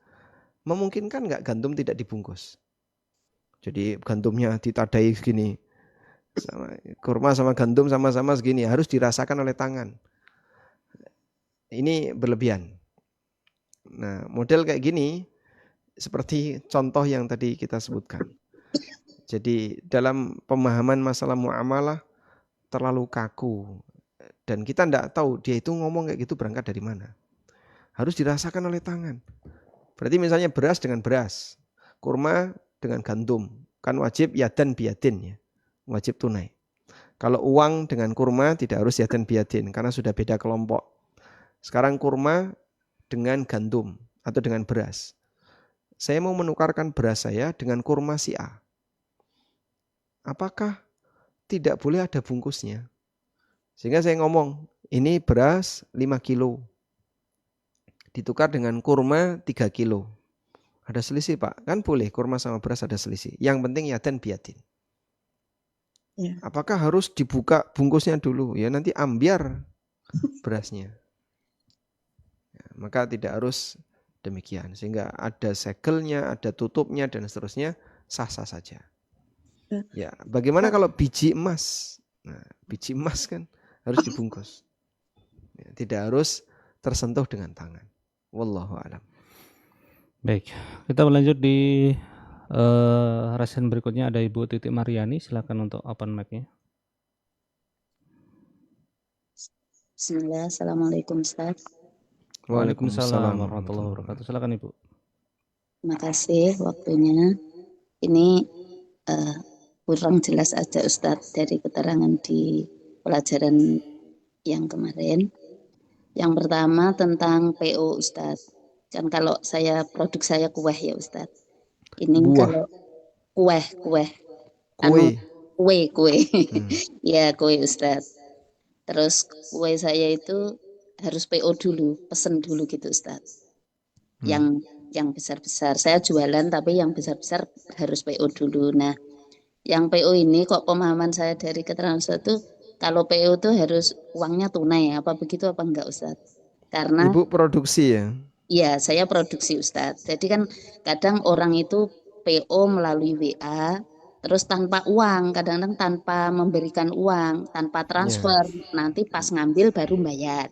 Memungkinkan nggak gandum tidak dibungkus? Jadi gandumnya ditadai segini, kurma sama gandum sama-sama segini, harus dirasakan oleh tangan. Ini berlebihan. Nah, model kayak gini seperti contoh yang tadi kita sebutkan. Jadi dalam pemahaman masalah muamalah terlalu kaku. Dan kita tidak tahu dia itu ngomong kayak gitu berangkat dari mana. Harus dirasakan oleh tangan. Berarti misalnya beras dengan beras, kurma dengan gandum, kan wajib yadan biyadin ya, wajib tunai. Kalau uang dengan kurma tidak harus yadan biyadin karena sudah beda kelompok. Sekarang kurma dengan gandum atau dengan beras. Saya mau menukarkan beras saya dengan kurma si A. Apakah tidak boleh ada bungkusnya? Sehingga saya ngomong, ini beras 5 kilo. Ditukar dengan kurma 3 kilo. Ada selisih Pak? Kan boleh, kurma sama beras ada selisih. Yang penting yadan biyadin. Ya. Apakah harus dibuka bungkusnya dulu? Ya nanti ambiar berasnya. Ya, maka tidak harus demikian. Sehingga ada segelnya, ada tutupnya, dan seterusnya, sah-sah saja. Ya, bagaimana kalau biji emas? Nah, biji emas kan harus dibungkus. Ya, tidak harus tersentuh dengan tangan. Wallahu a'lam.
Baik, kita lanjut di resen berikutnya, ada Ibu Titik Mariani. Silakan untuk open mic-nya.
Bismillah, Assalamualaikum Ustaz.
Waalaikumsalam warahmatullahi wabarakatuh. Silakan Ibu.
Terima kasih waktunya. Ini kurang jelas aja Ustaz dari keterangan di pelajaran yang kemarin. Yang pertama tentang PO Ustaz. Kan kalau produk saya kue ya Ustaz. Ini kalau kue. Ya kue Ustaz. Terus kue saya itu harus PO dulu, pesen dulu gitu Ustaz. Yang besar-besar. Saya jualan tapi yang besar-besar harus PO dulu. Nah, yang PO ini kok pemahaman saya dari keterangan Ustaz itu kalau PO itu harus uangnya tunai, apa begitu apa enggak Ustaz? Karena
Ibu produksi ya?
Iya, saya produksi Ustaz. Jadi kan kadang orang itu PO melalui WA, terus tanpa uang, kadang-kadang tanpa memberikan uang, tanpa transfer, nanti pas ngambil baru bayar.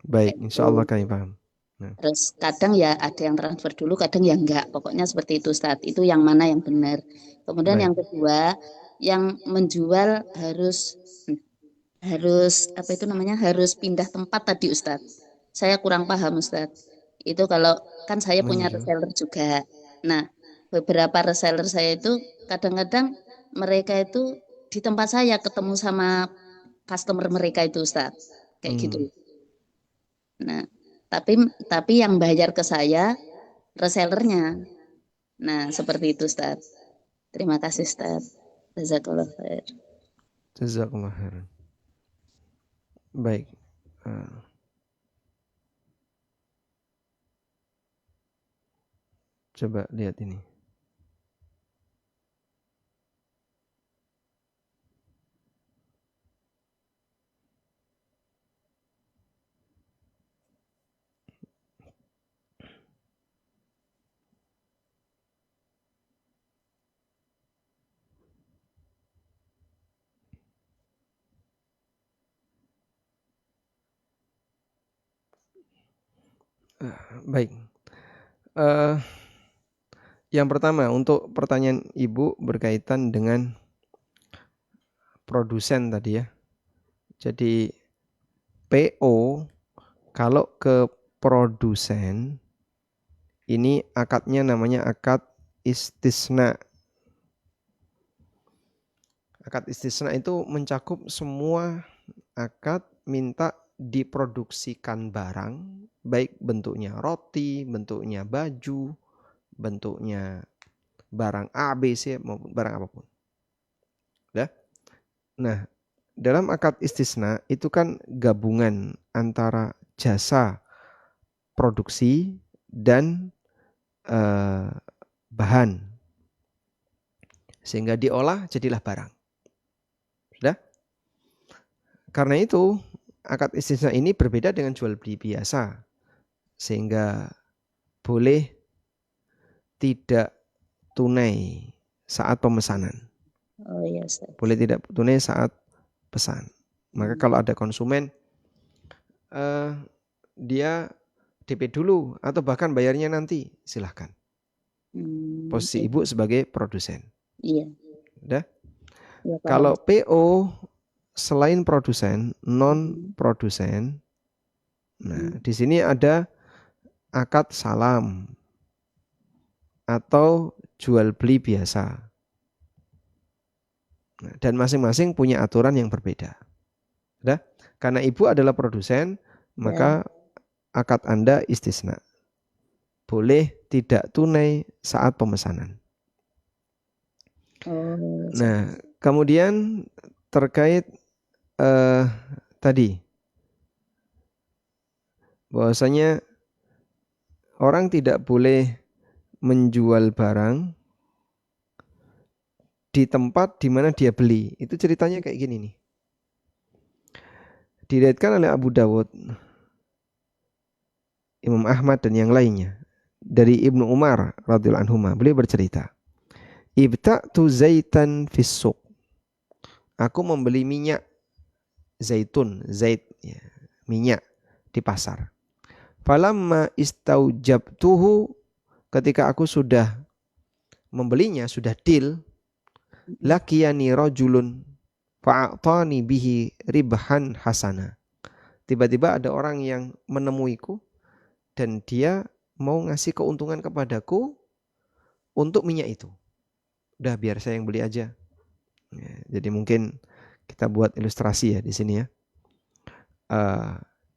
Baik, insya Allah kami paham.
Nah. Terus kadang ya ada yang transfer dulu, kadang ya enggak. Pokoknya seperti itu Ustaz. Itu yang mana yang benar. Kemudian yang kedua, yang menjual harus harus pindah tempat tadi Ustaz. Saya kurang paham Ustaz. Itu kalau kan saya punya reseller juga. Nah, beberapa reseller saya itu kadang-kadang mereka itu di tempat saya ketemu sama customer mereka itu Ustadz, kayak gitu. Nah, tapi yang bayar ke saya resellernya. Nah, seperti itu Ustadz. Terima kasih Ustadz. Jazakallah khair.
Jazakallah khair. Baik. Coba lihat ini. Baik. Yang pertama untuk pertanyaan Ibu berkaitan dengan produsen tadi ya. Jadi PO kalau ke produsen ini akadnya namanya akad istisna. Akad istisna itu mencakup semua akad minta diproduksikan barang, baik bentuknya roti, bentuknya baju, bentuknya barang A, B, C maupun barang apapun. Ya. Nah, dalam akad istisna itu kan gabungan antara jasa produksi dan bahan. Sehingga diolah jadilah barang. Sudah? Karena itu akad istisna ini berbeda dengan jual beli biasa. Sehingga boleh tidak tunai saat pemesanan.
Oh iya, Ustaz.
Boleh tidak tunai saat pesan. Maka kalau ada konsumen dia DP dulu atau bahkan bayarnya nanti, silahkan. Posisi Ibu sebagai produsen.
Iya.
Udah?
Ya,
kalau PO selain produsen, non produsen. Nah, di sini ada akad salam atau jual beli biasa. Nah, dan masing-masing punya aturan yang berbeda. Udah? Karena Ibu adalah produsen, maka akad Anda istisna. Boleh tidak tunai saat pemesanan. Nah, kemudian terkait tadi bahwasanya orang tidak boleh menjual barang di tempat di mana dia beli. Itu ceritanya kayak gini nih. Diriwayatkan oleh Abu Dawud, Imam Ahmad dan yang lainnya dari Ibnu Umar radhiyallahu anhu, beliau bercerita, ibta'tu zaitan fis suq. Aku membeli minyak zaitun, zait ya, minyak di pasar. Falamma istaujabtuhu, ketika aku sudah membelinya, sudah deal, laqiyani rajulun fa'atani bihi ribhan hasana. Tiba-tiba ada orang yang menemuiku dan dia mau ngasih keuntungan kepadaku untuk minyak itu. Udah biar saya yang beli aja. Ya, jadi mungkin kita buat ilustrasi ya di sini ya.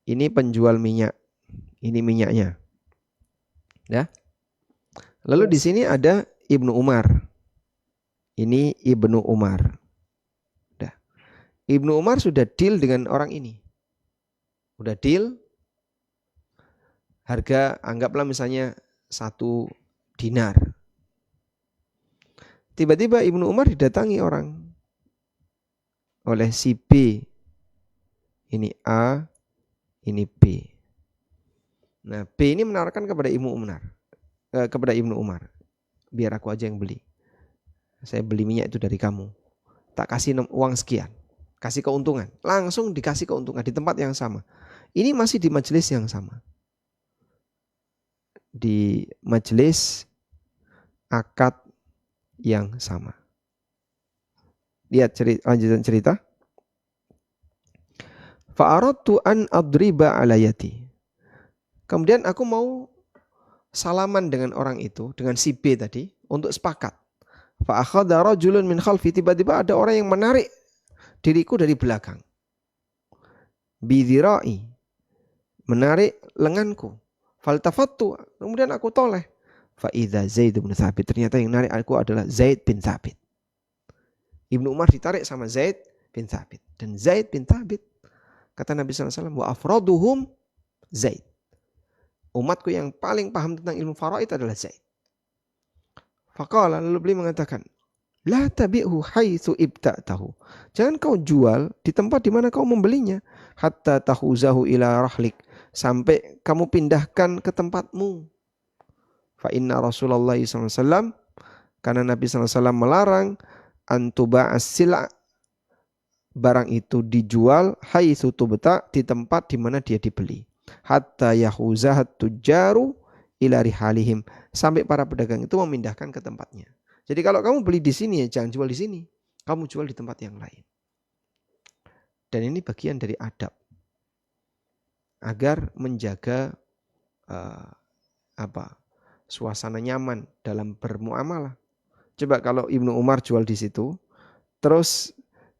Ini penjual minyak, ini minyaknya. Ya. Lalu di sini ada Ibnu Umar. Ini Ibnu Umar. Udah. Ibnu Umar sudah deal dengan orang ini. Udah deal. Harga anggaplah misalnya 1 dinar. Tiba-tiba Ibnu Umar didatangi orang oleh si B. Ini A, ini B. Nah, B ini menawarkan kepada Ibnu Umar, biar aku aja yang beli. Saya beli minyak itu dari kamu. Tak kasih uang sekian, kasih keuntungan. Langsung dikasih keuntungan di tempat yang sama. Ini masih di majelis yang sama. Di majelis akad yang sama. Lihat lanjutan cerita. Fa'aradtu an adriba ala yati. Kemudian aku mau salaman dengan orang itu, dengan si B tadi, untuk sepakat. Fa akhadha rajulun min khalfi, tiba-tiba ada orang yang menarik diriku dari belakang. Bidhirai, menarik lenganku. Faltafattu, kemudian aku toleh. Fa idza Zaid bin Thabit, ternyata yang narik aku adalah Zaid bin Thabit. Ibnu Umar ditarik sama Zaid bin Thabit. Dan Zaid bin Thabit, kata Nabi SAW, wa afraduhum Zaid. Umatku yang paling paham tentang ilmu faraid adalah Zaid. Faqala, lalu beliau mengatakan, la tabi'hu haitsu ibta'tahu. Jangan kau jual di tempat di mana kau membelinya. Hatta tahuzahu ila rahlik, sampai kamu pindahkan ke tempatmu. Fa inna Rasulullah SAW, karena Nabi SAW melarang antuba'as sila', barang itu dijual haitsu tubta, di tempat di mana dia dibeli. Hatta yahuzahat tujaru ila rihalihim, sampai para pedagang itu memindahkan ke tempatnya. Jadi kalau kamu beli di sini, ya jangan jual di sini, kamu jual di tempat yang lain. Dan ini bagian dari adab agar menjaga suasana nyaman dalam bermuamalah. Coba kalau Ibnu Umar jual di situ, terus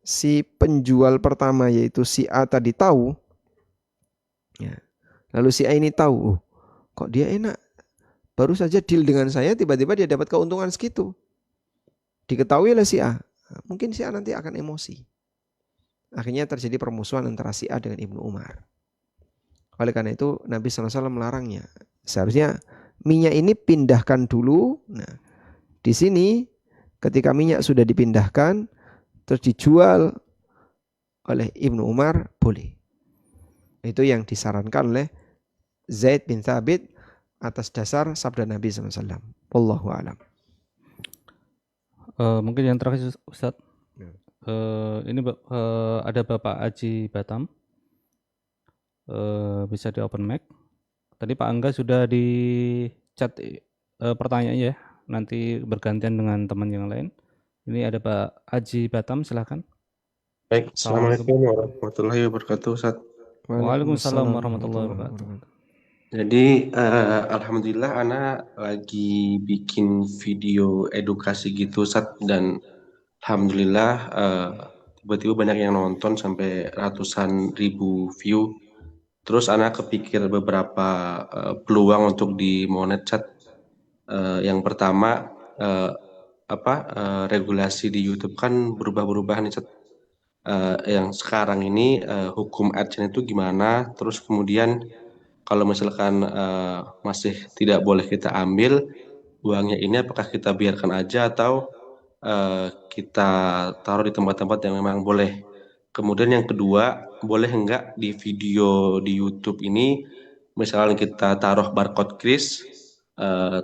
si penjual pertama yaitu si A tadi tahu, ya, lalu si A ini tahu, kok dia enak, baru saja deal dengan saya, tiba-tiba dia dapat keuntungan segitu. Diketahui oleh si A, mungkin si A nanti akan emosi. Akhirnya terjadi permusuhan antara si A dengan Ibnu Umar. Oleh karena itu Nabi SAW melarangnya. Seharusnya minyak ini pindahkan dulu. Nah, di sini ketika minyak sudah dipindahkan terus dijual oleh Ibnu Umar, boleh. Itu yang disarankan oleh Zaid bin Thabit atas dasar sabda Nabi SAW. Wallahu a'lam.
Mungkin yang terakhir Ustaz. Ini ada Bapak Aji Batam. Bisa di open mic. Tadi Pak Angga sudah di chat pertanyaannya ya. Nanti bergantian dengan teman yang lain. Ini ada Pak Aji Batam, silakan.
Baik, Assalamualaikum warahmatullahi wabarakatuh, Ustaz.
Waalaikumsalam warahmatullahi wabarakatuh.
Jadi alhamdulillah Ana lagi bikin video edukasi gitu, Ustaz, dan alhamdulillah tiba-tiba banyak yang nonton sampai ratusan ribu view. Terus Ana kepikir beberapa peluang untuk dimonet, Ustaz. Yang pertama regulasi di YouTube kan berubah-berubah nih, Ustaz. Yang sekarang ini hukum AdSense itu gimana? Terus kemudian kalau misalkan masih tidak boleh kita ambil uangnya ini, apakah kita biarkan aja atau kita taruh di tempat-tempat yang memang boleh? Kemudian yang kedua, boleh enggak di video di YouTube ini misalnya kita taruh barcode kris,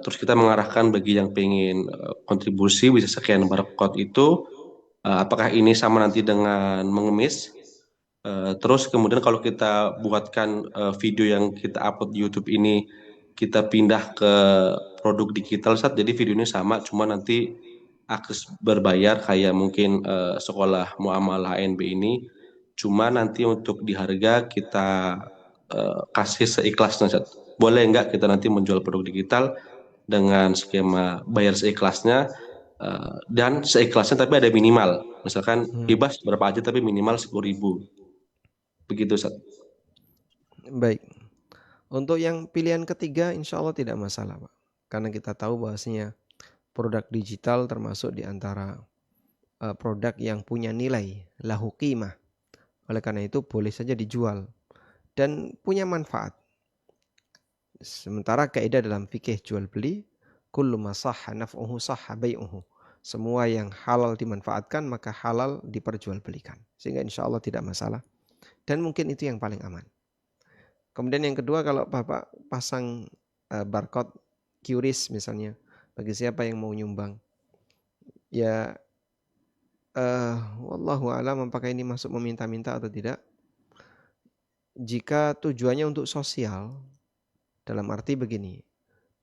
terus kita mengarahkan bagi yang pengen kontribusi bisa sekian barcode itu, apakah ini sama nanti dengan mengemis? Terus kemudian kalau kita buatkan video yang kita upload di YouTube ini, kita pindah ke produk digital, Ustaz, jadi videonya sama, cuma nanti akses berbayar kayak mungkin sekolah muamalah ANB ini, cuma nanti untuk di harga kita kasih seikhlasnya, Ustaz. Boleh enggak kita nanti menjual produk digital dengan skema bayar seikhlasnya dan seikhlasnya tapi ada minimal, misalkan bebas berapa aja tapi minimal 10.000. Begitu, Ustaz.
Baik. Untuk yang pilihan ketiga insya Allah tidak masalah, Pak. Karena kita tahu bahwasanya produk digital termasuk di antara produk yang punya nilai lahu qimah. Oleh karena itu boleh saja dijual dan punya manfaat. Sementara kaidah dalam fikih jual beli, kullu ma sahha naf'uhu sahha bai'uhu. Semua yang halal dimanfaatkan maka halal diperjualbelikan. Sehingga insya Allah tidak masalah. Dan mungkin itu yang paling aman. Kemudian yang kedua, kalau Bapak pasang barcode QRIS misalnya, bagi siapa yang mau nyumbang, ya wallahu a'lam apakah ini masuk meminta-minta atau tidak. Jika tujuannya untuk sosial, dalam arti begini,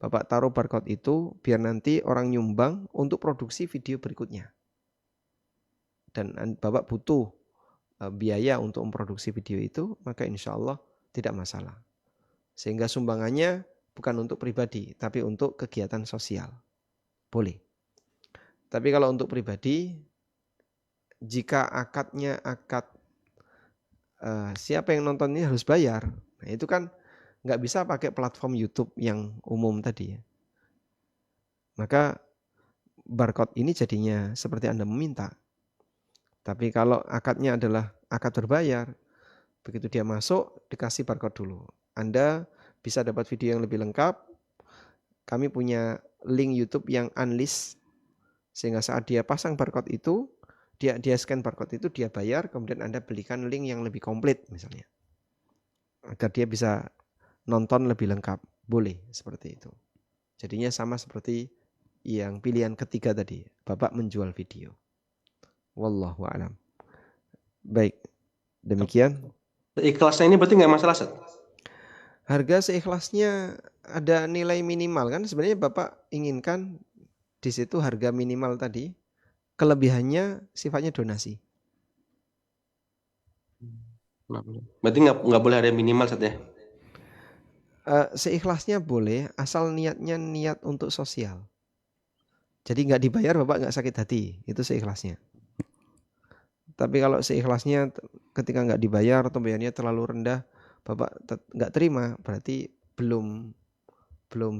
Bapak taruh barcode itu biar nanti orang nyumbang untuk produksi video berikutnya. Dan Bapak butuh biaya untuk memproduksi video itu, maka insya Allah tidak masalah. Sehingga sumbangannya bukan untuk pribadi, tapi untuk kegiatan sosial. Boleh. Tapi kalau untuk pribadi, jika akadnya akad siapa yang nonton ini harus bayar, nah itu kan nggak bisa pakai platform YouTube yang umum tadi ya. Maka barcode ini jadinya seperti Anda meminta. Tapi kalau akadnya adalah akad berbayar, begitu dia masuk dikasih barcode dulu. Anda bisa dapat video yang lebih lengkap. Kami punya link YouTube yang unlist, sehingga saat dia pasang barcode itu, dia scan barcode itu, dia bayar, kemudian Anda belikan link yang lebih komplit misalnya, agar dia bisa nonton lebih lengkap. Boleh seperti itu. Jadinya sama seperti yang pilihan ketiga tadi, Bapak menjual video. Wallahu a'lam. Baik, demikian.
Ikhlasnya ini berarti nggak masalah, Ustaz?
Harga seikhlasnya ada nilai minimal kan? Sebenarnya Bapak inginkan di situ harga minimal tadi, kelebihannya sifatnya donasi.
Berarti nggak boleh ada minimal, Ustaz ya?
Seikhlasnya boleh, asal niatnya niat untuk sosial. Jadi nggak dibayar Bapak nggak sakit hati, itu seikhlasnya. Tapi kalau seikhlasnya ketika nggak dibayar atau bayarnya terlalu rendah, Bapak nggak terima, berarti belum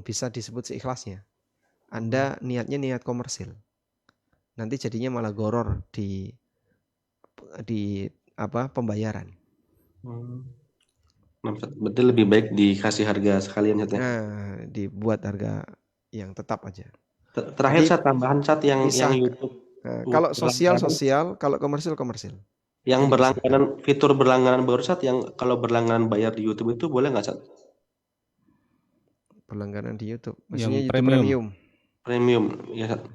bisa disebut seikhlasnya. Anda niatnya niat komersil. Nanti jadinya malah goror di pembayaran.
Berarti lebih baik dikasih harga sekalian, Ustaz ya?
Nah, dibuat harga yang tetap aja.
Terakhir Ustaz, tambahan Ustaz yang YouTube.
Nah, kalau sosial, kalau komersil.
Yang berlangganan, fitur berlangganan baru Ustaz, yang kalau berlangganan bayar di YouTube itu boleh nggak, Ustaz?
Berlangganan di YouTube, maksudnya
Yang
YouTube premium.
Premium, ya Ustaz.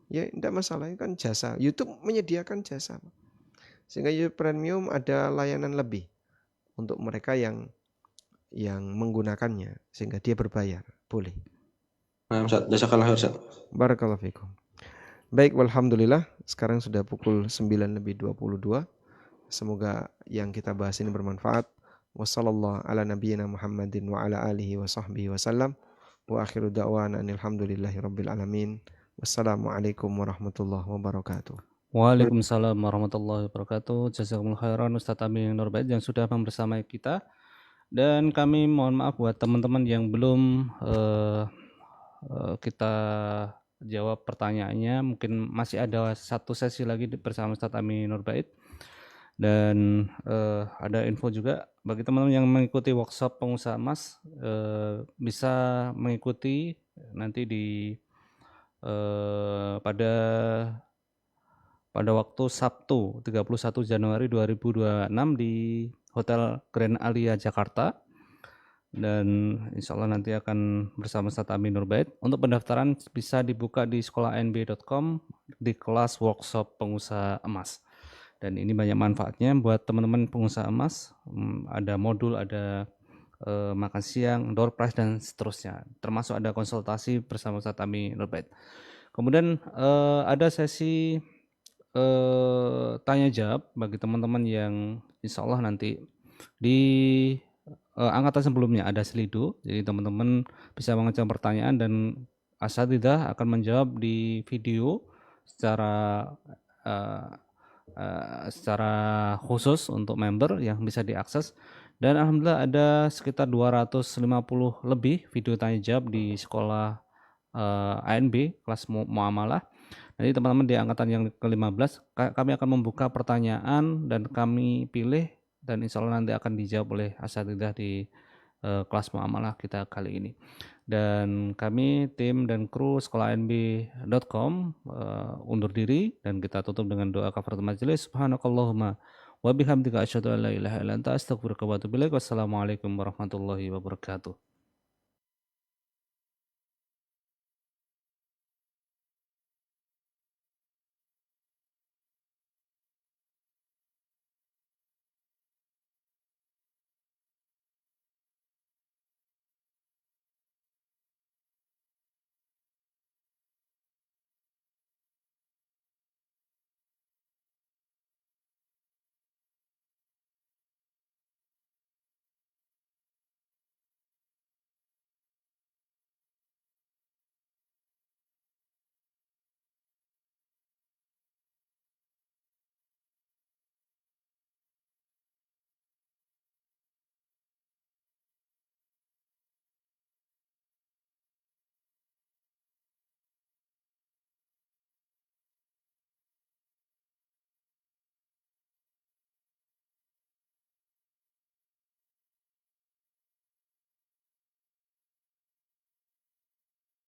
Ya, tidak masalah, itu kan jasa. YouTube menyediakan jasa. Sehingga YouTube premium ada layanan lebih untuk mereka yang menggunakannya, sehingga dia berbayar. Boleh.
Nah, Ustaz, jazakallahu khairan, Ustaz.
Barakallahu fikum. Baik, walhamdulillah. Sekarang sudah pukul 9:22. Semoga yang kita bahas ini bermanfaat. Wassallallahu ala nabiyyina Muhammadin wa ala alihi wa sahbihi wasallam. Wa akhiru da'wana alhamdulillahi rabbil alamin. Wassalamualaikum warahmatullahi wabarakatuh.
Waalaikumsalam warahmatullahi wabarakatuh. Jazakumullah khairan Ustadz Amin Nur Bait yang sudah bersama kita. Dan kami mohon maaf buat teman-teman yang belum kita jawab pertanyaannya. Mungkin masih ada satu sesi lagi bersama Ustadz Amin Nur Bait. Dan ada info juga bagi teman-teman yang mengikuti workshop pengusaha emas, bisa mengikuti nanti di pada waktu Sabtu 31 Januari 2026 di Hotel Grand Alia Jakarta. Dan insya Allah nanti akan bersama Ustadz Amin Nur Bait. Untuk pendaftaran bisa dibuka di sekolahnb.com di kelas workshop pengusaha emas. Dan ini banyak manfaatnya buat teman-teman pengusaha emas. Ada modul, ada makan siang, door prize dan seterusnya. Termasuk ada konsultasi bersama Ustadz Amin Nur Bait. Kemudian ada sesi tanya jawab bagi teman-teman yang insya Allah nanti di angkatan sebelumnya ada selidu. Jadi teman-teman bisa mengajukan pertanyaan dan asatidzah akan menjawab di video secara khusus untuk member yang bisa diakses. Dan alhamdulillah ada sekitar 250 lebih video tanya jawab di sekolah ANB kelas muamalah. Nanti teman-teman di angkatan yang ke-15 kami akan membuka pertanyaan dan kami pilih dan insya Allah nanti akan dijawab oleh asatidzah di kelas muamalah kita kali ini. Dan kami tim dan kru sekolahnb.com undur diri dan kita tutup dengan doa kafaratul majelis. Subhanakallahumma wa bihamdika asyhadu an la ilaha illa anta astaghfiruka wa atubu ilaik. Wassalamualaikum warahmatullahi wabarakatuh.